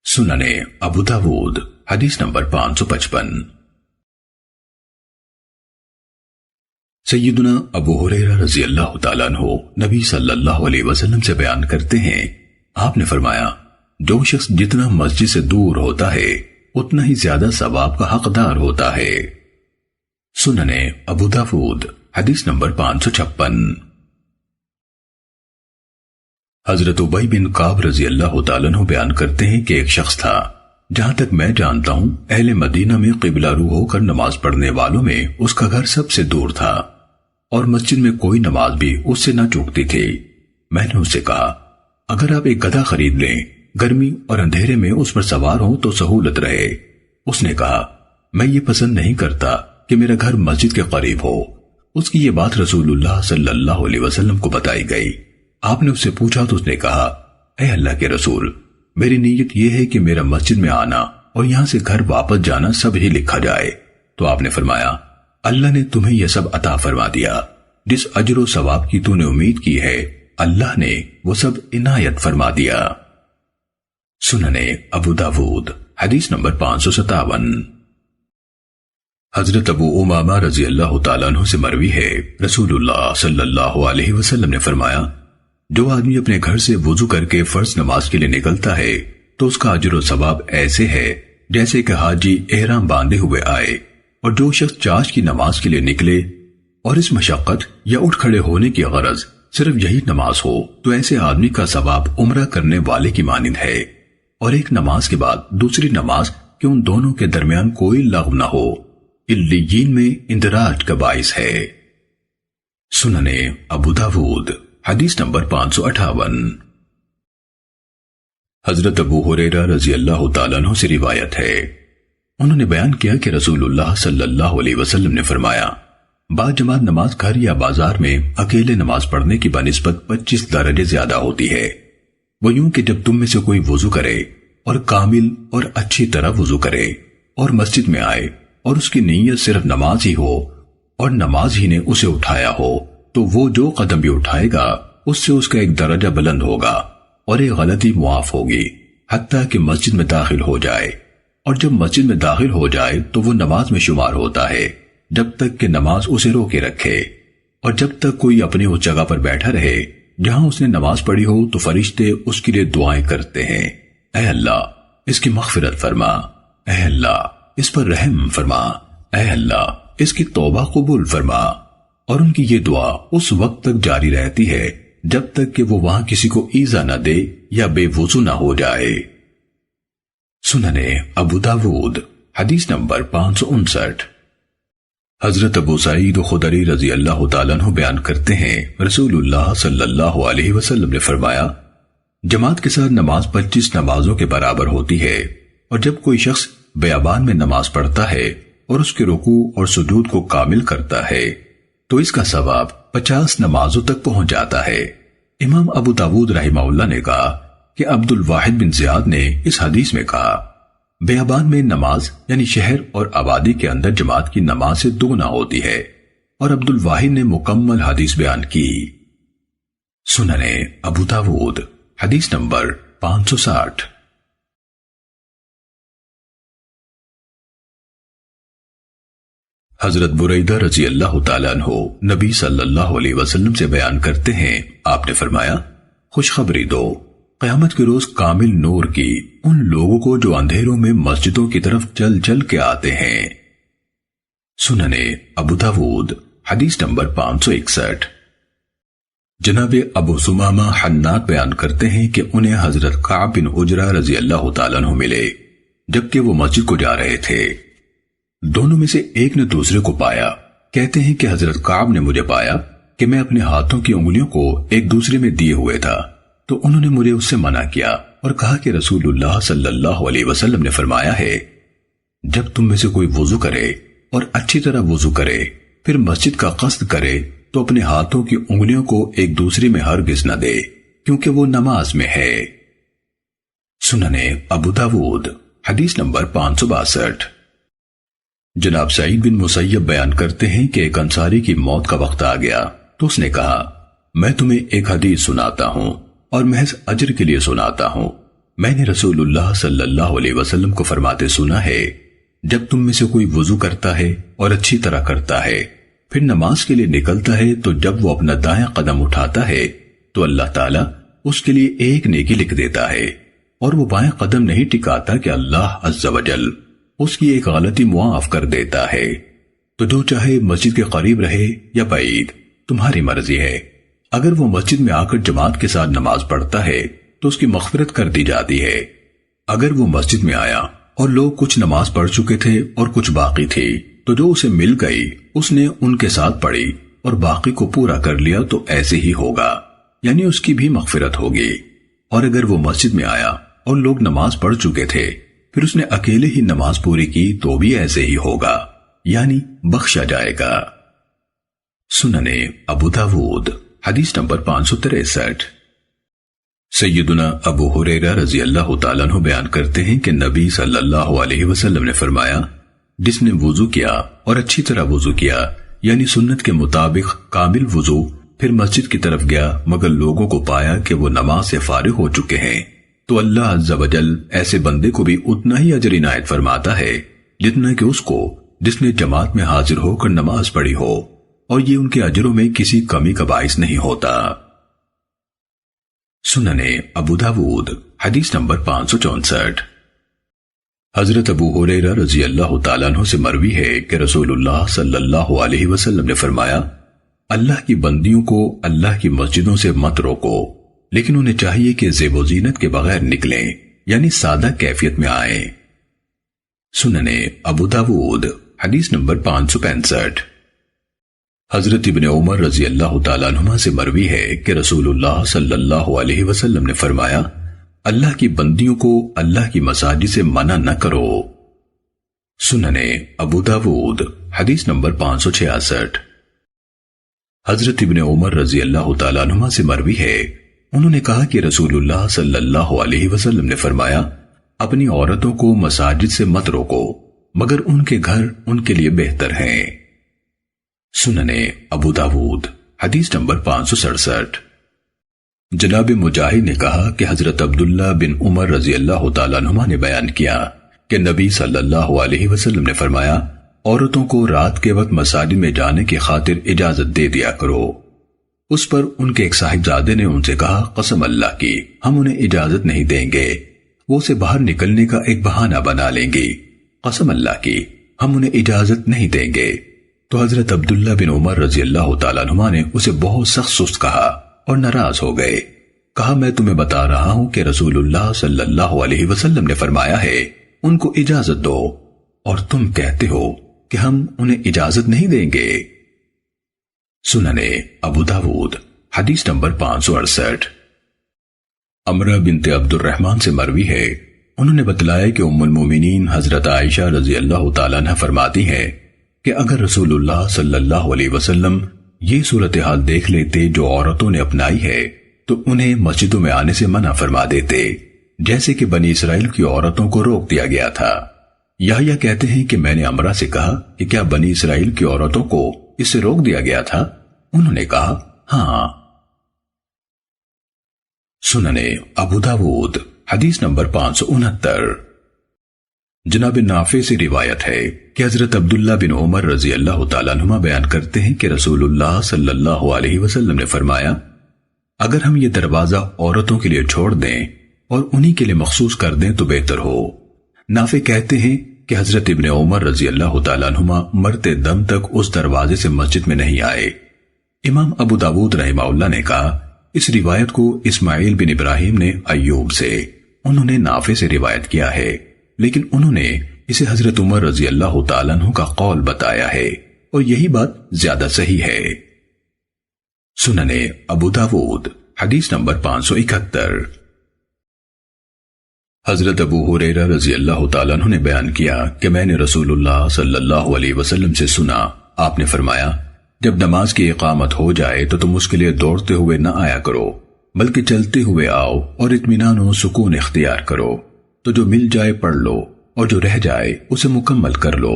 سننے ابو داود حدیث نمبر 555۔ سیدنا ابو ہریرہ رضی اللہ تعالیٰ عنہ نبی صلی اللہ علیہ وسلم سے بیان کرتے ہیں، آپ نے فرمایا، جو شخص جتنا مسجد سے دور ہوتا ہے اتنا ہی زیادہ ثواب کا حقدار ہوتا ہے۔ سننے ابو داود حدیث نمبر 556۔ حضرت ابی بن کعب رضی اللہ تعالیٰ عنہ بیان کرتے ہیں کہ ایک شخص تھا، جہاں تک میں جانتا ہوں اہل مدینہ میں قبلہ رو ہو کر نماز پڑھنے والوں میں اس کا گھر سب سے دور تھا، اور مسجد میں کوئی نماز بھی اس سے نہ چوکتی تھی۔ میں نے اس سے کہا، اگر آپ ایک گدھا خرید لیں، گرمی اور اندھیرے میں اس پر سوار ہوں تو سہولت رہے۔ اس نے کہا، میں یہ پسند نہیں کرتا کہ میرا گھر مسجد کے قریب ہو۔ اس کی یہ بات رسول اللہ صلی اللہ علیہ وسلم کو بتائی گئی۔ آپ نے اس سے پوچھا تو اس نے کہا، اے اللہ کے رسول، میری نیت یہ ہے کہ میرا مسجد میں آنا اور یہاں سے گھر واپس جانا سب ہی لکھا جائے۔ تو آپ نے فرمایا، اللہ نے تمہیں یہ سب عطا فرما دیا، جس اجر و ثواب کی تو نے امید کی ہے اللہ نے وہ سب عنایت فرما دیا۔ سننے ابو داود حدیث نمبر 557۔ حضرت ابو امامہ رضی اللہ تعالیٰ عنہ سے مروی ہے، رسول اللہ صلی اللہ علیہ وسلم نے فرمایا، جو آدمی اپنے گھر سے وضو کر کے فرض نماز کے لیے نکلتا ہے تو اس کا اجر و ثواب ایسے ہے جیسے کہ حاجی احرام باندھے ہوئے آئے، اور جو شخص چاش کی نماز کے لیے نکلے اور اس مشقت یا اٹھ کھڑے ہونے کی غرض صرف یہی نماز ہو تو ایسے آدمی کا ثواب عمرہ کرنے والے کی مانند ہے، اور ایک نماز کے بعد دوسری نماز کہ ان دونوں کے درمیان کوئی لغو نہ ہو، علیین میں اندراج کا باعث ہے۔ سننے ابو داود حدیث نمبر 558۔ حضرت ابو ہریرہ رضی اللہ تعالیٰ عنہ سے روایت ہے، انہوں نے بیان کیا کہ رسول اللہ صلی اللہ علیہ وسلم نے فرمایا، بعد جماعت نماز گھر یا بازار میں اکیلے نماز پڑھنے کی بنسبت 25 درجے زیادہ ہوتی ہے۔ وہ یوں کہ جب تم میں سے کوئی وضو کرے اور کامل اور اچھی طرح وضو کرے اور مسجد میں آئے اور اس کی نیت صرف نماز ہی ہو اور نماز ہی نے اسے اٹھایا ہو تو وہ جو قدم بھی اٹھائے گا اس سے اس کا ایک درجہ بلند ہوگا اور ایک غلطی معاف ہوگی حتیٰ کہ مسجد میں داخل ہو جائے، اور جب مسجد میں داخل ہو جائے تو وہ نماز میں شمار ہوتا ہے جب تک کہ نماز اسے روکے رکھے۔ اور جب تک کوئی اپنی اس جگہ پر بیٹھا رہے جہاں اس نے نماز پڑھی ہو تو فرشتے اس کے لیے دعائیں کرتے ہیں، اے اللہ اس کی مغفرت فرما، اے اللہ اس پر رحم فرما، اے اللہ اس کی توبہ قبول فرما، اور ان کی یہ دعا اس وقت تک جاری رہتی ہے جب تک کہ وہ وہاں کسی کو ایذا نہ دے یا بے وضو نہ ہو جائے۔ سننے ابو داود حدیث نمبر 559۔ حضرت ابو سعید خدری رضی اللہ تعالیٰ عنہ بیان کرتے ہیں رسول اللہ صلی اللہ علیہ وسلم نے فرمایا، جماعت کے ساتھ نماز 25 نمازوں کے برابر ہوتی ہے، اور جب کوئی شخص بیابان میں نماز پڑھتا ہے اور اس کے رکوع اور سجود کو کامل کرتا ہے تو اس کا ثواب 50 نمازوں تک پہنچ جاتا ہے۔ امام ابو داود رحمہ اللہ نے کہا کہ عبد الواحد بن زیاد نے اس حدیث میں کہا، بیابان میں نماز یعنی شہر اور آبادی کے اندر جماعت کی نماز سے دگنا ہوتی ہے، اور عبد الواحد نے مکمل حدیث بیان کی۔ سننے ابو داود حدیث نمبر 560۔ حضرت بریدہ رضی اللہ تعالیٰ عنہ نبی صلی اللہ علیہ وسلم سے بیان کرتے ہیں، آپ نے فرمایا، خوشخبری دو قیامت کے روز کامل نور کی ان لوگوں کو جو اندھیروں میں مسجدوں کی طرف چل چل کے آتے ہیں۔ سننے ابو داود حدیث نمبر 561۔ جناب ابو سمامہ حنات بیان کرتے ہیں کہ انہیں حضرت کعب بن عجرہ رضی اللہ تعالیٰ عنہ ملے جبکہ وہ مسجد کو جا رہے تھے۔ دونوں میں سے ایک نے دوسرے کو پایا، کہتے ہیں کہ حضرت کعب نے مجھے پایا کہ میں اپنے ہاتھوں کی انگلیوں کو ایک دوسرے میں دیے ہوئے تھا، تو انہوں نے مجھے اس سے منع کیا اور کہا کہ رسول اللہ صلی اللہ علیہ وسلم نے فرمایا ہے، جب تم میں سے کوئی وضو کرے اور اچھی طرح وضو کرے پھر مسجد کا قصد کرے تو اپنے ہاتھوں کی انگلیوں کو ایک دوسرے میں ہرگز نہ دے، کیونکہ وہ نماز میں ہے۔ سننے ابو داود حدیث نمبر 562۔ جناب سعید بن مسیب بیان کرتے ہیں کہ ایک انصاری کی موت کا وقت آ گیا تو اس نے کہا، میں تمہیں ایک حدیث سناتا ہوں اور محض اجر کے لیے سناتا ہوں۔ میں نے رسول اللہ صلی اللہ علیہ وسلم کو فرماتے سنا ہے، جب تم میں سے کوئی وضو کرتا ہے اور اچھی طرح کرتا ہے پھر نماز کے لیے نکلتا ہے تو جب وہ اپنا دائیں قدم اٹھاتا ہے تو اللہ تعالیٰ اس کے لیے ایک نیکی لکھ دیتا ہے، اور وہ بائیں قدم نہیں ٹکاتا کہ اللہ عز و جل اس کی ایک غلطی معاف کر دیتا ہے۔ تو جو چاہے مسجد کے قریب رہے یا بعید، تمہاری مرضی ہے۔ اگر وہ مسجد میں آ کر جماعت کے ساتھ نماز پڑھتا ہے تو اس کی مغفرت کر دی جاتی ہے۔ اگر وہ مسجد میں آیا اور لوگ کچھ نماز پڑھ چکے تھے اور کچھ باقی تھی تو جو اسے مل گئی اس نے ان کے ساتھ پڑھی اور باقی کو پورا کر لیا تو ایسے ہی ہوگا، یعنی اس کی بھی مغفرت ہوگی۔ اور اگر وہ مسجد میں آیا اور لوگ نماز پڑھ چکے تھے پھر اس نے اکیلے ہی نماز پوری کی تو بھی ایسے ہی ہوگا، یعنی بخشا جائے گا۔ سننے ابو داود حدیث نمبر 563۔ سیدنا ابو ہریرہ رضی اللہ تعالیٰ عنہ بیان کرتے ہیں کہ نبی صلی اللہ علیہ وسلم نے فرمایا، جس نے وضو کیا اور اچھی طرح وضو کیا یعنی سنت کے مطابق کامل وضو، پھر مسجد کی طرف گیا مگر لوگوں کو پایا کہ وہ نماز سے فارغ ہو چکے ہیں، تو اللہ عز و جل ایسے بندے کو بھی اتنا ہی اجر عنایت فرماتا ہے جتنا کہ اس کو جس نے جماعت میں حاضر ہو کر نماز پڑھی ہو، اور یہ ان کے اجروں میں کسی کمی کا باعث نہیں ہوتا۔ سننے ابو داود حدیث نمبر 564۔ حضرت ابو ہریرہ رضی اللہ تعالیٰ عنہ سے مروی ہے کہ رسول اللہ صلی اللہ علیہ وسلم نے فرمایا، اللہ کی بندیوں کو اللہ کی مسجدوں سے مت روکو، لیکن انہیں چاہیے کہ زیب و زینت کے بغیر نکلیں، یعنی سادہ کیفیت میں آئیں۔ سننے ابو داود حدیث نمبر 565۔ حضرت ابن عمر رضی اللہ تعالیٰ عنہما سے مروی ہے کہ رسول اللہ صلی اللہ علیہ وسلم نے فرمایا، اللہ کی بندیوں کو اللہ کی مساجد سے منع نہ کرو۔ سننے ابو داود حدیث نمبر 566۔ حضرت ابن عمر رضی اللہ تعالیٰ عنہما سے مروی ہے، انہوں نے کہا کہ رسول اللہ صلی اللہ علیہ وسلم نے فرمایا، اپنی عورتوں کو مساجد سے مت روکو مگر ان کے گھر ان کے لیے بہتر ہیں۔ سننے ابو داود حدیث نمبر 567۔ جناب مجاہد نے کہا کہ حضرت عبداللہ بن عمر رضی اللہ تعالیٰ عنہما نے بیان کیا کہ نبی صلی اللہ علیہ وسلم نے فرمایا، عورتوں کو رات کے وقت مساجد میں جانے کی خاطر اجازت دے دیا کرو۔ اس پر ان کے ایک صاحبزادے نے ان سے کہا، قسم اللہ کی ہم انہیں اجازت نہیں دیں گے، وہ اسے باہر نکلنے کا ایک بہانہ بنا لیں گی، قسم اللہ کی ہم انہیں اجازت نہیں دیں گے۔ تو حضرت عبداللہ بن عمر رضی اللہ تعالیٰ عنہما نے اسے بہت سخت سست کہا اور ناراض ہو گئے۔ کہا، میں تمہیں بتا رہا ہوں کہ رسول اللہ صلی اللہ علیہ وسلم نے فرمایا ہے ان کو اجازت دو، اور تم کہتے ہو کہ ہم انہیں اجازت نہیں دیں گے۔ سننے ابو داود حدیث نمبر 568۔ عمرہ بنت عبد الرحمن سے مروی ہے، انہوں نے بتلایا کہ ام المومنین حضرت عائشہ رضی اللہ تعالیٰ عنہ فرماتی ہے کہ اگر رسول اللہ صلی اللہ علیہ وسلم یہ صورتحال دیکھ لیتے جو عورتوں نے اپنائی ہے تو انہیں مسجدوں میں آنے سے منع فرما دیتے، جیسے کہ بنی اسرائیل کی عورتوں کو روک دیا گیا تھا۔ یحییٰ کہتے ہیں کہ میں نے عمرہ سے کہا کہ کیا بنی اسرائیل کی عورتوں کو اس سے روک دیا گیا تھا؟ انہوں نے کہا ہاں۔ سننے ابو داود حدیث نمبر 569۔ جناب نافع سے روایت ہے کہ حضرت عبداللہ بن عمر رضی اللہ تعالیٰ عنہما بیان کرتے ہیں کہ رسول اللہ صلی اللہ علیہ وسلم نے فرمایا، اگر ہم یہ دروازہ عورتوں کے لیے چھوڑ دیں اور انہی کے لیے مخصوص کر دیں تو بہتر ہو۔ نافع کہتے ہیں کہ حضرت ابن عمر رضی اللہ تعالیٰ عنہما مرتے دم تک اس دروازے سے مسجد میں نہیں آئے۔ امام ابو داود رحمہ اللہ نے کہا، اس روایت کو اسماعیل بن ابراہیم نے ایوب سے، انہوں نے نافع سے روایت کیا ہے، لیکن انہوں نے اسے حضرت عمر رضی اللہ تعالیٰ عنہ کا قول بتایا ہے، اور یہی بات زیادہ صحیح ہے۔ سننے ابو داود حدیث نمبر 571۔ حضرت ابو ہریرہ رضی اللہ تعالیٰ عنہ نے بیان کیا کہ میں نے رسول اللہ صلی اللہ علیہ وسلم سے سنا، آپ نے فرمایا، جب نماز کی اقامت ہو جائے تو تم اس کے لیے دوڑتے ہوئے نہ آیا کرو، بلکہ چلتے ہوئے آؤ اور اطمینان و سکون اختیار کرو، تو جو مل جائے پڑھ لو اور جو رہ جائے اسے مکمل کر لو۔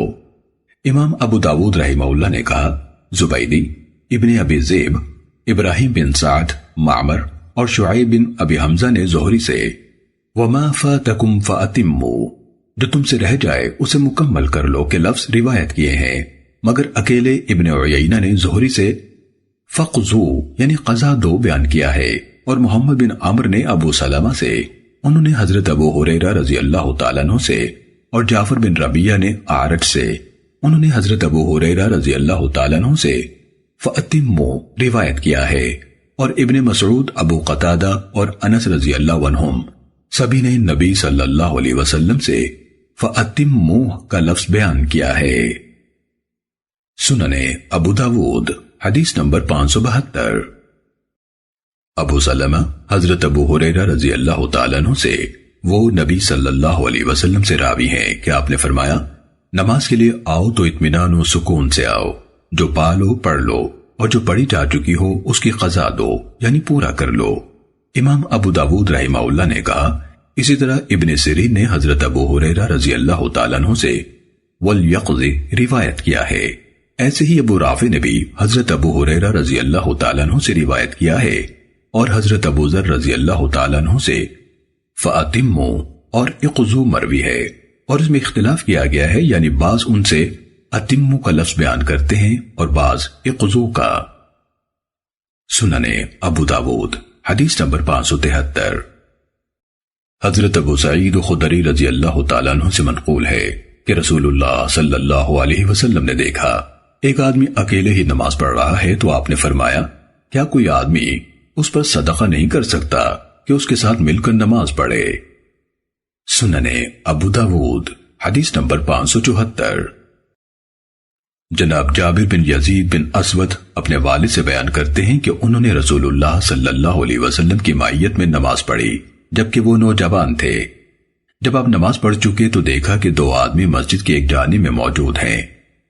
امام ابو داود رحمہ اللہ نے کہا، زبیدی، ابن ابی ذئب، ابراہیم بن سعد، معمر اور شعیب بن ابی حمزہ نے زہری سے وَمَا فَاتَكُمْ فَأَتِمُّوا، جو تم سے رہ جائے اسے مکمل کر لو کے لفظ روایت کیے ہیں، مگر اکیلے ابن عیینہ نے زہری سے فَقْضُوا یعنی قضا دو بیان کیا ہے، اور محمد بن عمرو نے ابو سلمہ سے، انہوں نے حضرت ابو ہریرہ رضی اللہ تعالیٰ عنہ سے، اور جعفر بن ربیہ نے اعرج سے، انہوں نے حضرت ابو ہریرہ رضی اللہ تعالیٰ عنہ سے فَأَتِمُّوا روایت کیا ہے، اور ابن مسعود، ابو قتادہ اور انس رضی اللہ عنہم سبھی نے نبی صلی اللہ علیہ وسلم سے فَأَتِمُّوا کا لفظ بیان کیا ہے۔ سننے ابو داود حدیث نمبر 572۔ ابو سلمہ حضرت ابو ہریرہ رضی اللہ تعالیٰ عنہ سے، وہ نبی صلی اللہ علیہ وسلم سے راوی ہیں کہ آپ نے فرمایا، نماز کے لیے آؤ تو اطمینان و سکون سے آؤ، جو پالو پڑھ لو اور جو پڑھی جا چکی ہو اس کی قضا دو یعنی پورا کر لو۔ امام ابو داود رحمہ اللہ نے کہا، اسی طرح ابن سیرین نے حضرت ابو ہریرہ رضی اللہ تعالیٰ عنہ سے وَالْيَقْضِ روایت کیا ہے۔ ایسے ہی ابو رافع نے بھی حضرت ابو ہریرہ رضی اللہ تعالیٰ عنہ سے روایت کیا ہے، اور حضرت ابو ذر رضی اللہ تعالیٰ عنہ سے فَأَتِمُّوا اور اقضوا مروی ہے، اور اس میں اختلاف کیا گیا ہے، یعنی بعض ان سے اتموا کا لفظ بیان کرتے ہیں اور بعض اقضوا کا۔ سننے ابو داود حدیث نمبر 573۔ حضرت ابو سعید خدری رضی اللہ تعالیٰ عنہ سے منقول ہے کہ رسول اللہ صلی اللہ علیہ وسلم نے دیکھا ایک آدمی اکیلے ہی نماز پڑھ رہا ہے، تو آپ نے فرمایا، کیا کوئی آدمی اس پر صدقہ نہیں کر سکتا کہ اس کے ساتھ مل کر نماز پڑھے؟ سننے ابو داود حدیث نمبر 574۔ جناب جابر بن یزید بن اسود اپنے والد سے بیان کرتے ہیں کہ انہوں نے رسول اللہ صلی اللہ علیہ وسلم کی مائیت میں نماز پڑھی جبکہ وہ نوجوان تھے۔ جب آپ نماز پڑھ چکے تو دیکھا کہ دو آدمی مسجد کی ایک جانب میں موجود ہیں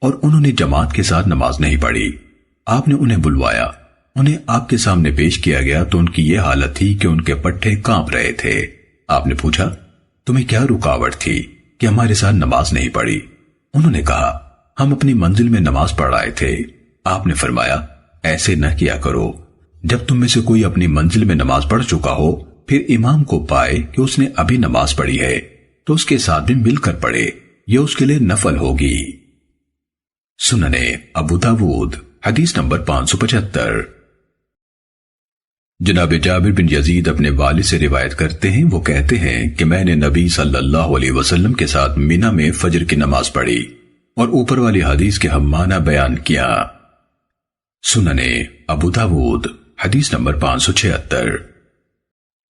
اور انہوں نے جماعت کے ساتھ نماز نہیں پڑھی۔ آپ نے انہیں بلوایا، انہیں آپ کے سامنے پیش کیا گیا تو ان کی یہ حالت تھی کہ ان کے پٹھے کانپ رہے تھے۔ آپ نے پوچھا، تمہیں کیا رکاوٹ تھی کہ ہمارے ساتھ نماز نہیں پڑھی؟ انہوں نے کہا، ہم اپنی منزل میں نماز پڑھ رہے تھے۔ آپ نے فرمایا، ایسے نہ کیا کرو، جب تم میں سے کوئی اپنی منزل میں نماز پڑھ چکا ہو پھر امام کو پائے کہ اس نے ابھی نماز پڑھی ہے تو اس کے ساتھ بھی مل کر پڑھے، یہ اس کے لیے نفل ہوگی۔ سننے ابو داود حدیث نمبر 575۔ جناب جابر بن یزید اپنے والد سے روایت کرتے ہیں، وہ کہتے ہیں کہ میں نے نبی صلی اللہ علیہ وسلم کے ساتھ مینا میں فجر کی نماز پڑھی اور اوپر والی حدیث کے ہم معنی بیان کیا۔ سننے ابو داود حدیث نمبر 576۔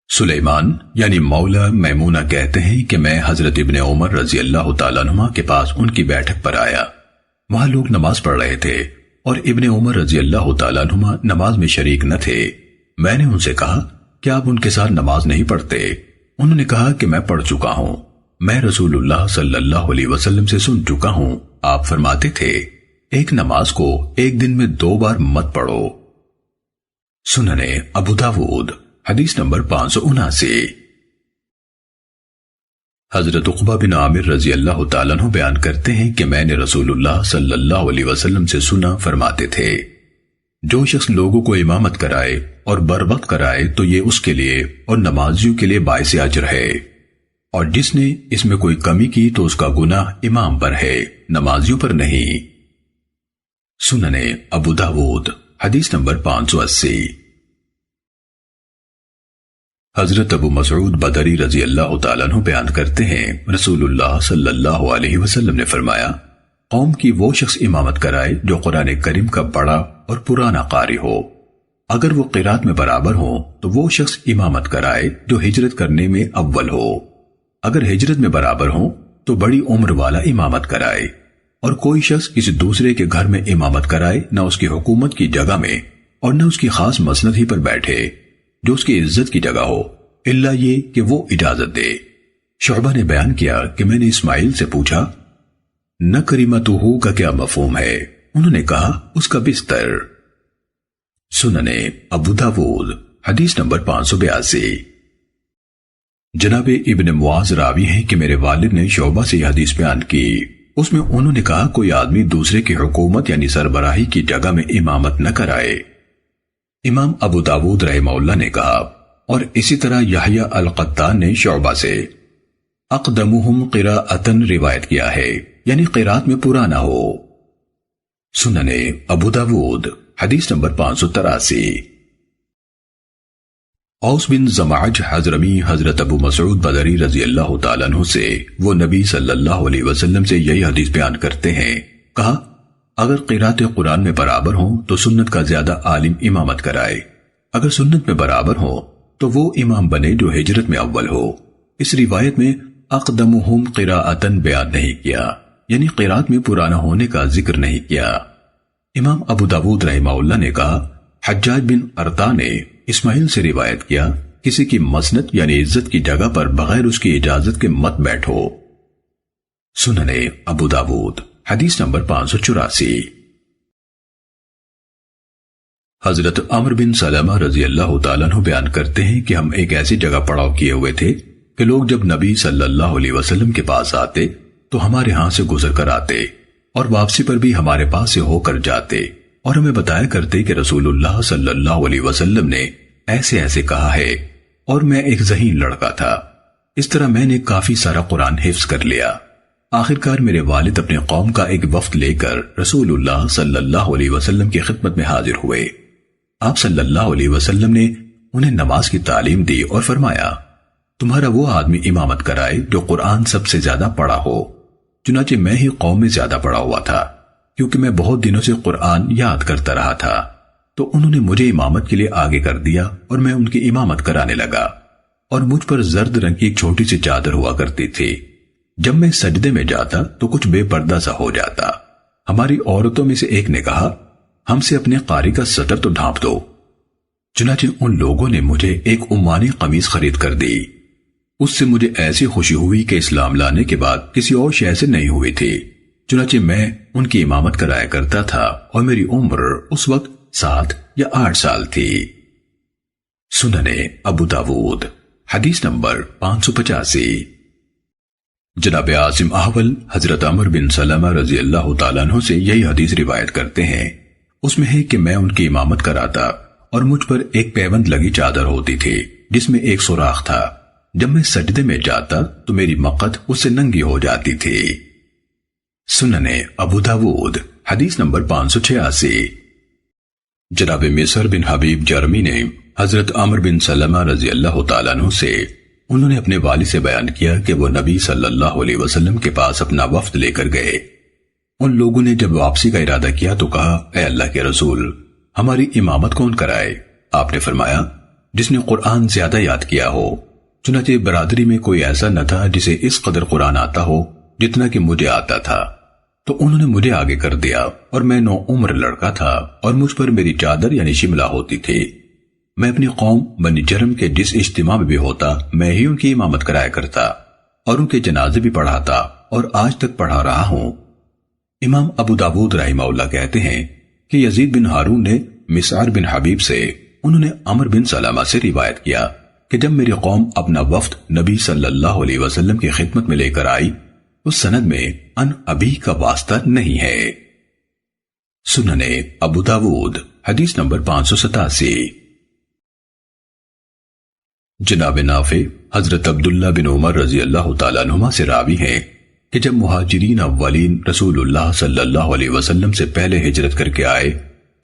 سلیمان یعنی مولا میمونہ کہتے ہیں کہ میں حضرت ابن عمر رضی اللہ تعالیٰ عنہ کے پاس ان کی بیٹھک پر آیا۔ وہاں لوگ نماز پڑھ رہے تھے اور ابن عمر رضی اللہ تعالیٰ عنہ نماز میں شریک نہ تھے۔ میں نے ان سے کہا کہ آپ ان کے ساتھ نماز نہیں پڑھتے؟ انہوں نے کہا کہ میں پڑھ چکا ہوں، میں رسول اللہ صلی اللہ علیہ وسلم سے سن چکا ہوں، آپ فرماتے تھے ایک نماز کو ایک دن میں 2 بار مت پڑھو۔ سننے ابو داود حدیث نمبر 579۔ حضرت عقبہ بن عامر رضی اللہ تعالیٰ عنہ بیان کرتے ہیں کہ میں نے رسول اللہ صلی اللہ علیہ وسلم سے سنا، فرماتے تھے جو شخص لوگوں کو امامت کرائے اور بر وقت کرائے تو یہ اس کے لیے اور نمازیوں کے لیے باعث اجر ہے، اور جس نے اس میں کوئی کمی کی تو اس کا گناہ امام پر ہے، نمازیوں پر نہیں۔ سننے ابو داود حدیث نمبر 580۔ حضرت ابو مسعود بدری رضی اللہ تعالیٰ عنہ بیان کرتے ہیں رسول اللہ صلی اللہ علیہ وسلم نے فرمایا قوم کی وہ شخص امامت کرائے جو قرآن کریم کا بڑا اور پرانا قاری ہو، اگر وہ قرات میں برابر ہو تو وہ شخص امامت کرائے جو ہجرت کرنے میں اول ہو، اگر ہجرت میں برابر ہو تو بڑی عمر والا امامت کرائے، اور کوئی شخص کسی دوسرے کے گھر میں امامت کرائے نہ اس کی حکومت کی جگہ میں اور نہ اس کی خاص مسند ہی پر بیٹھے جو اس کی عزت کی جگہ ہو، الا یہ کہ وہ اجازت دے۔ شعبہ نے بیان کیا کہ میں نے اسماعیل سے پوچھا نہ کریمتہ کا کیا مفہوم ہے؟ انہوں نے کہا اس کا بستر۔ سننے ابو داود حدیث نمبر 582۔ جناب ابن معاذ راوی ہیں کہ میرے والد نے شعبہ سے یہ حدیث بیان کی، اس میں انہوں نے کہا کوئی آدمی دوسرے کی حکومت یعنی سربراہی کی جگہ میں امامت نہ کرائے۔ امام ابو داود رحمہ اللہ نے کہا اور اسی طرح یحییٰ القطان نے شعبہ سے اقدمہم قراءتن روایت کیا ہے، یعنی قرات میں پرانا ہو۔ سننے ابو داود حدیث نمبر 583۔ اوس بن زمعج حضرمی حضرت ابو مسعود بدری رضی اللہ تعالیٰ عنہ سے وہ نبی صلی اللہ علیہ وسلم سے یہی حدیث بیان کرتے ہیں، کہا اگر قرات قرآن میں برابر ہوں تو سنت کا زیادہ عالم امامت کرائے، اگر سنت میں برابر ہوں تو وہ امام بنے جو ہجرت میں اول ہو۔ اس روایت میں اقدمہم قراءتن بیان نہیں کیا، یعنی قرات میں پرانا ہونے کا ذکر نہیں کیا۔ امام ابو داود رحمہ اللہ نے کہا حجاج بن ارطا نے اسماعیل سے روایت کیا کسی کی مسند یعنی عزت کی جگہ پر بغیر اس کی اجازت کے مت بیٹھو۔ سننے ابو داود حدیث نمبر 584۔ حضرت عمر بن سلمہ رضی اللہ تعالیٰ عنہ بیان کرتے ہیں کہ ہم ایک ایسی جگہ پڑاؤ کیے ہوئے تھے کہ لوگ جب نبی صلی اللہ علیہ وسلم کے پاس آتے تو ہمارے ہاں سے گزر کر آتے اور واپسی پر بھی ہمارے پاس سے ہو کر جاتے اور ہمیں بتایا کرتے کہ رسول اللہ صلی اللہ علیہ وسلم نے ایسے ایسے کہا ہے، اور میں ایک ذہین لڑکا تھا، اس طرح میں نے کافی سارا قرآن حفظ کر لیا۔ آخرکار میرے والد اپنے قوم کا ایک وفد لے کر رسول اللہ صلی اللہ علیہ وسلم کی خدمت میں حاضر ہوئے۔ آپ صلی اللہ علیہ وسلم نے انہیں نماز کی تعلیم دی اور فرمایا تمہارا وہ آدمی امامت کرائے جو قرآن سب سے زیادہ پڑھا ہو۔ چنانچہ میں ہی قوم میں زیادہ پڑھا ہوا تھا، کیونکہ میں بہت دنوں سے قرآن یاد کرتا رہا تھا، تو انہوں نے مجھے امامت کے لیے آگے کر دیا اور میں ان کی امامت کرانے لگا، اور مجھ پر زرد رنگ کی ایک چھوٹی سی چادر ہوا کرتی تھی۔ جب میں سجدے میں جاتا تو کچھ بے پردہ سا ہو جاتا۔ ہماری عورتوں میں سے ایک نے کہا ہم سے اپنے قاری کا سطر تو ڈھانپ دو۔ چنانچہ ان لوگوں نے مجھے ایک عمانی قمیص خرید کر دی۔ اس سے مجھے ایسی خوشی ہوئی کہ اسلام لانے کے بعد کسی اور شے سے نہیں ہوئی تھی۔ چنانچہ میں ان کی امامت کرایا کرتا تھا اور میری عمر اس وقت 7 یا 8 سال تھی۔ سننے ابو داود حدیث نمبر 585۔ جناب عاصم احول حضرت عمر بن سلمہ رضی اللہ تعالیٰ عنہ سے یہی حدیث روایت کرتے ہیں۔ اس میں ہے کہ میں ان کی امامت کراتا اور مجھ پر ایک پیوند لگی چادر ہوتی تھی جس میں ایک سوراخ تھا۔ جب میں سجدے میں جاتا تو میری مقت اس سے ننگی ہو جاتی تھی۔ سننے ابو داود حدیث نمبر 586۔ جناب مصر بن حبیب جرمی نے حضرت عمر بن سلمہ رضی اللہ تعالیٰ عنہ سے انہوں نے اپنے والد سے بیان کیا کہ وہ نبی صلی اللہ علیہ وسلم کے پاس اپنا وفد لے کر گئے۔ ان لوگوں نے جب واپسی کا ارادہ کیا تو کہا، اے اللہ کے رسول، ہماری امامت کون کرائے؟ آپ نے فرمایا، جس نے قرآن زیادہ یاد کیا ہو۔ چنانچہ برادری میں کوئی ایسا نہ تھا جسے اس قدر قرآن آتا ہو جتنا کہ مجھے آتا تھا، تو انہوں نے مجھے آگے کر دیا، اور میں نو عمر لڑکا تھا اور مجھ پر میری چادر یعنی شملہ ہوتی تھی۔ میں اپنی قوم بنی جرم کے جس اجتماع میں بھی ہوتا میں ہی ان کی امامت کرایا کرتا اور ان کے جنازے بھی پڑھاتا اور آج تک پڑھا رہا ہوں۔ امام ابو داود رحمہ اللہ کہتے ہیں کہ یزید بن ہارون نے مسعر بن حبیب سے انہوں نے عمر بن سلمہ سے روایت کیا کہ جب میری قوم اپنا وفد نبی صلی اللہ علیہ وسلم کی خدمت میں لے کر آئی، اس سند میں ان ابی کا واسطہ نہیں ہے۔ سنن ابو داود حدیث نمبر 587۔ جناب نافع حضرت عبداللہ بن عمر رضی اللہ تعالیٰ عنہما سے راوی ہیں کہ جب مہاجرین اولین رسول اللہ صلی اللہ علیہ وسلم سے پہلے ہجرت کر کے آئے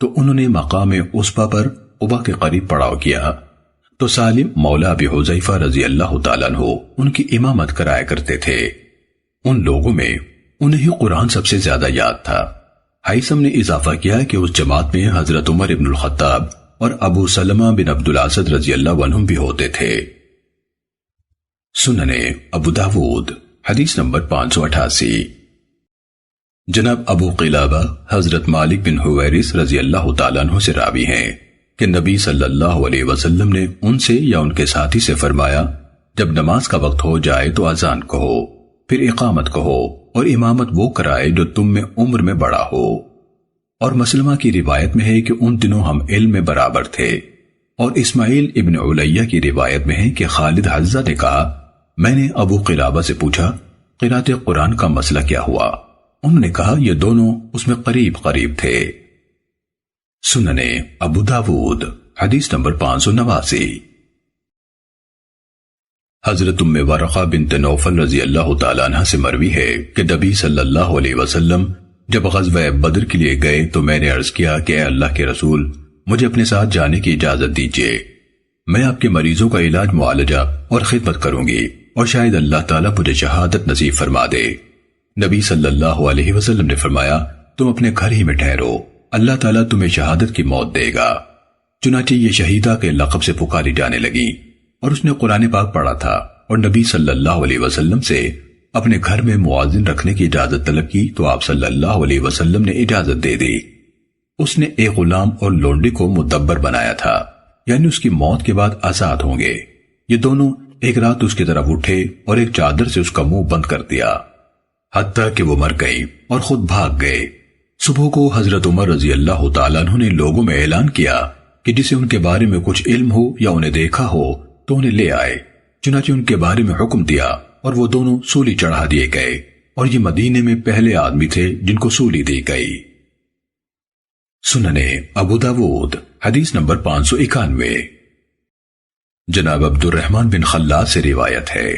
تو انہوں نے مقام اسپا پر قبا کے قریب پڑاؤ کیا، تو سالم مولا ابی حذیفہ رضی اللہ تعالیٰ عنہ ان کی امامت کرایا کرتے تھے۔ ان لوگوں میں انہیں قرآن سب سے زیادہ یاد تھا۔ حیثم نے اضافہ کیا کہ اس جماعت میں حضرت عمر ابن الخطاب اور ابو سلمہ بن عبد الاسد رضی اللہ عنہم بھی ہوتے تھے۔ سنن ابو داود حدیث نمبر 588۔ جناب ابو قلابہ حضرت مالک بن حویرث رضی اللہ تعالیٰ عنہ سے راوی ہیں کہ نبی صلی اللہ علیہ وسلم نے ان سے یا ان کے ساتھی سے فرمایا، جب نماز کا وقت ہو جائے تو اذان کہو، پھر اقامت کہو، اور امامت وہ کرائے جو تم میں عمر میں بڑا ہو۔ اور مسلمہ کی روایت میں ہے کہ ان دنوں ہم علم میں برابر تھے۔ اور اسماعیل ابن علیہ کی روایت میں ہے کہ خالد حذہ نے کہا، میں نے ابو قلابہ سے پوچھا، قرات قرآن کا مسئلہ کیا ہوا؟ انہوں نے کہا، یہ دونوں اس میں قریب قریب تھے۔ سنن ابو داود حدیث نمبر 589۔ حضرت ام ورقہ بنت نوفل رضی اللہ تعالیٰ عنہ سے مروی ہے کہ نبی صلی اللہ علیہ وسلم جب غزوہ بدر کے لیے گئے تو میں نے عرض کیا کہ اے اللہ کے رسول، مجھے اپنے ساتھ جانے کی اجازت دیجیے، میں آپ کے مریضوں کا علاج معالجہ اور خدمت کروں گی، اور شاید اللہ تعالیٰ مجھے شہادت نصیب فرما دے۔ نبی صلی اللہ علیہ وسلم نے فرمایا، تم اپنے گھر ہی میں ٹھہرو، اللہ تعالیٰ تمہیں شہادت کی موت دے گا۔ چنانچہ یہ شہیدہ کے لقب سے پکاری جانے لگی، اور اس نے قرآن پاک پڑھا تھا، اور نبی صلی اللہ علیہ وسلم سے اپنے گھر میں مؤذن رکھنے کی اجازت طلب کی تو آپ صلی اللہ علیہ وسلم نے اجازت دے دی۔ اس نے ایک غلام اور لونڈی کو مدبر بنایا تھا، یعنی اس کی موت کے بعد آزاد ہوں گے۔ یہ دونوں ایک رات اس کی طرف اٹھے اور ایک چادر سے اس کا منہ بند کر دیا، حتیٰ کہ وہ مر گئی اور خود بھاگ گئے۔ صبح کو حضرت عمر رضی اللہ تعالیٰ عنہ نے لوگوں میں اعلان کیا کہ جسے ان کے بارے میں کچھ علم ہو یا انہیں دیکھا ہو تو انہیں لے آئے۔ چنانچہ ان کے بارے میں حکم دیا اور وہ دونوں سولی چڑھا دیے گئے، اور یہ مدینے میں پہلے آدمی تھے جن کو سولی دی گئی۔ سنن ابو داود حدیث نمبر 591۔ جناب عبد الرحمن بن خلاد سے روایت ہے،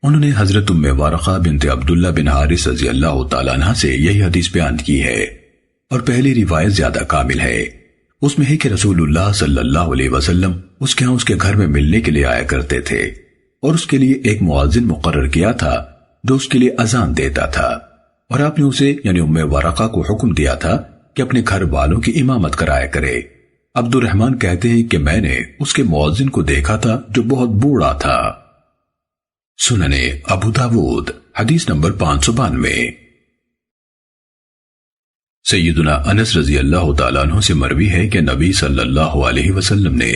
انہوں نے حضرت ام ورقہ بنت عبداللہ بن حارث رضی اللہ تعالیٰ عنہ سے یہی حدیث بیان کی ہے، اور پہلی روایت زیادہ کامل ہے۔ اس میں ہے کہ رسول اللہ صلی اللہ علیہ وسلم اس کے ہاں اس کے گھر میں ملنے کے لیے آیا کرتے تھے، اور اس کے لیے ایک مؤذن مقرر کیا تھا جو اس کے لیے اذان دیتا تھا، اور آپ نے اسے یعنی ام ورقہ کو حکم دیا تھا کہ اپنے گھر والوں کی امامت کرایا کرے۔ عبد الرحمن کہتے ہیں کہ میں نے اس کے مؤذن کو دیکھا تھا جو بہت بوڑھا تھا۔ سنن ابو داود حدیث نمبر 592۔ سیدنا انس رضی اللہ تعالیٰ عنہ سے مروی ہے کہ نبی صلی اللہ علیہ وسلم نے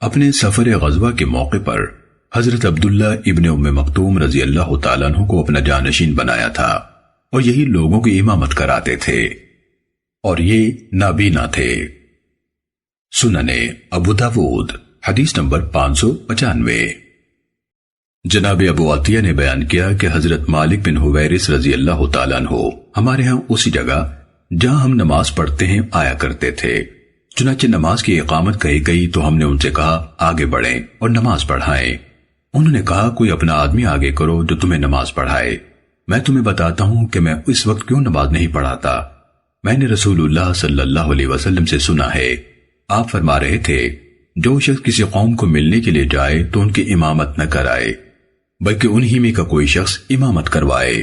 اپنے سفر غزوہ کے موقع پر حضرت عبداللہ ابن ام مکتوم رضی اللہ تعالیٰ عنہ کو اپنا جانشین بنایا تھا، اور یہی لوگوں کی امامت کراتے تھے، اور یہ نابینا تھے۔ سنن ابو داود حدیث نمبر 595۔ جناب ابو عطیہ نے بیان کیا کہ حضرت مالک بن حویرث رضی اللہ تعالیٰ عنہ ہمارے ہاں اسی جگہ جہاں ہم نماز پڑھتے ہیں آیا کرتے تھے۔ چنانچہ نماز کی اقامت کہی گئی تو ہم نے ان سے کہا آگے بڑھیں اور نماز پڑھائیں۔ انہوں نے کہا کوئی اپنا آدمی آگے کرو جو تمہیں نماز پڑھائے، میں تمہیں بتاتا ہوں کہ میں اس وقت کیوں نماز نہیں پڑھاتا۔ میں نے رسول اللہ صلی اللہ علیہ وسلم سے سنا ہے، آپ فرما رہے تھے جو شخص کسی قوم کو ملنے کے لیے جائے تو ان کی امامت نہ کرائے بلکہ انہی میں کا کوئی شخص امامت کروائے۔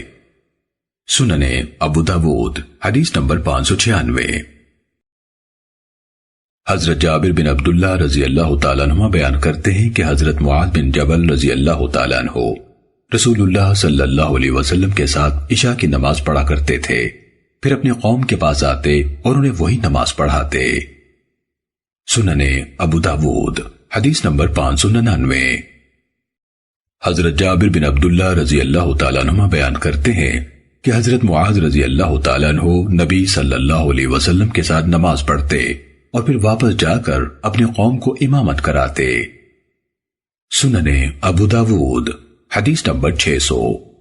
سنن ابو داود حدیث نمبر 596۔ حضرت جابر بن عبداللہ رضی اللہ تعالیٰ عنہ بیان کرتے ہیں کہ حضرت معاذ بن جبل رضی اللہ تعالیٰ عنہ رسول اللہ صلی اللہ علیہ وسلم کے ساتھ عشاء کی نماز پڑھا کرتے تھے، پھر اپنے قوم کے پاس آتے اور انہیں وہی نماز پڑھاتے۔ سنن ابو داود حدیث نمبر 599۔ حضرت جابر بن عبداللہ رضی اللہ تعالیٰ عنہ بیان کرتے ہیں کہ حضرت معاذ رضی اللہ تعالیٰ عنہ نبی صلی اللہ علیہ وسلم کے ساتھ نماز پڑھتے اور پھر واپس جا کر اپنی قوم کو امامت کراتے۔ سنن ابو داود حدیث نمبر 600۔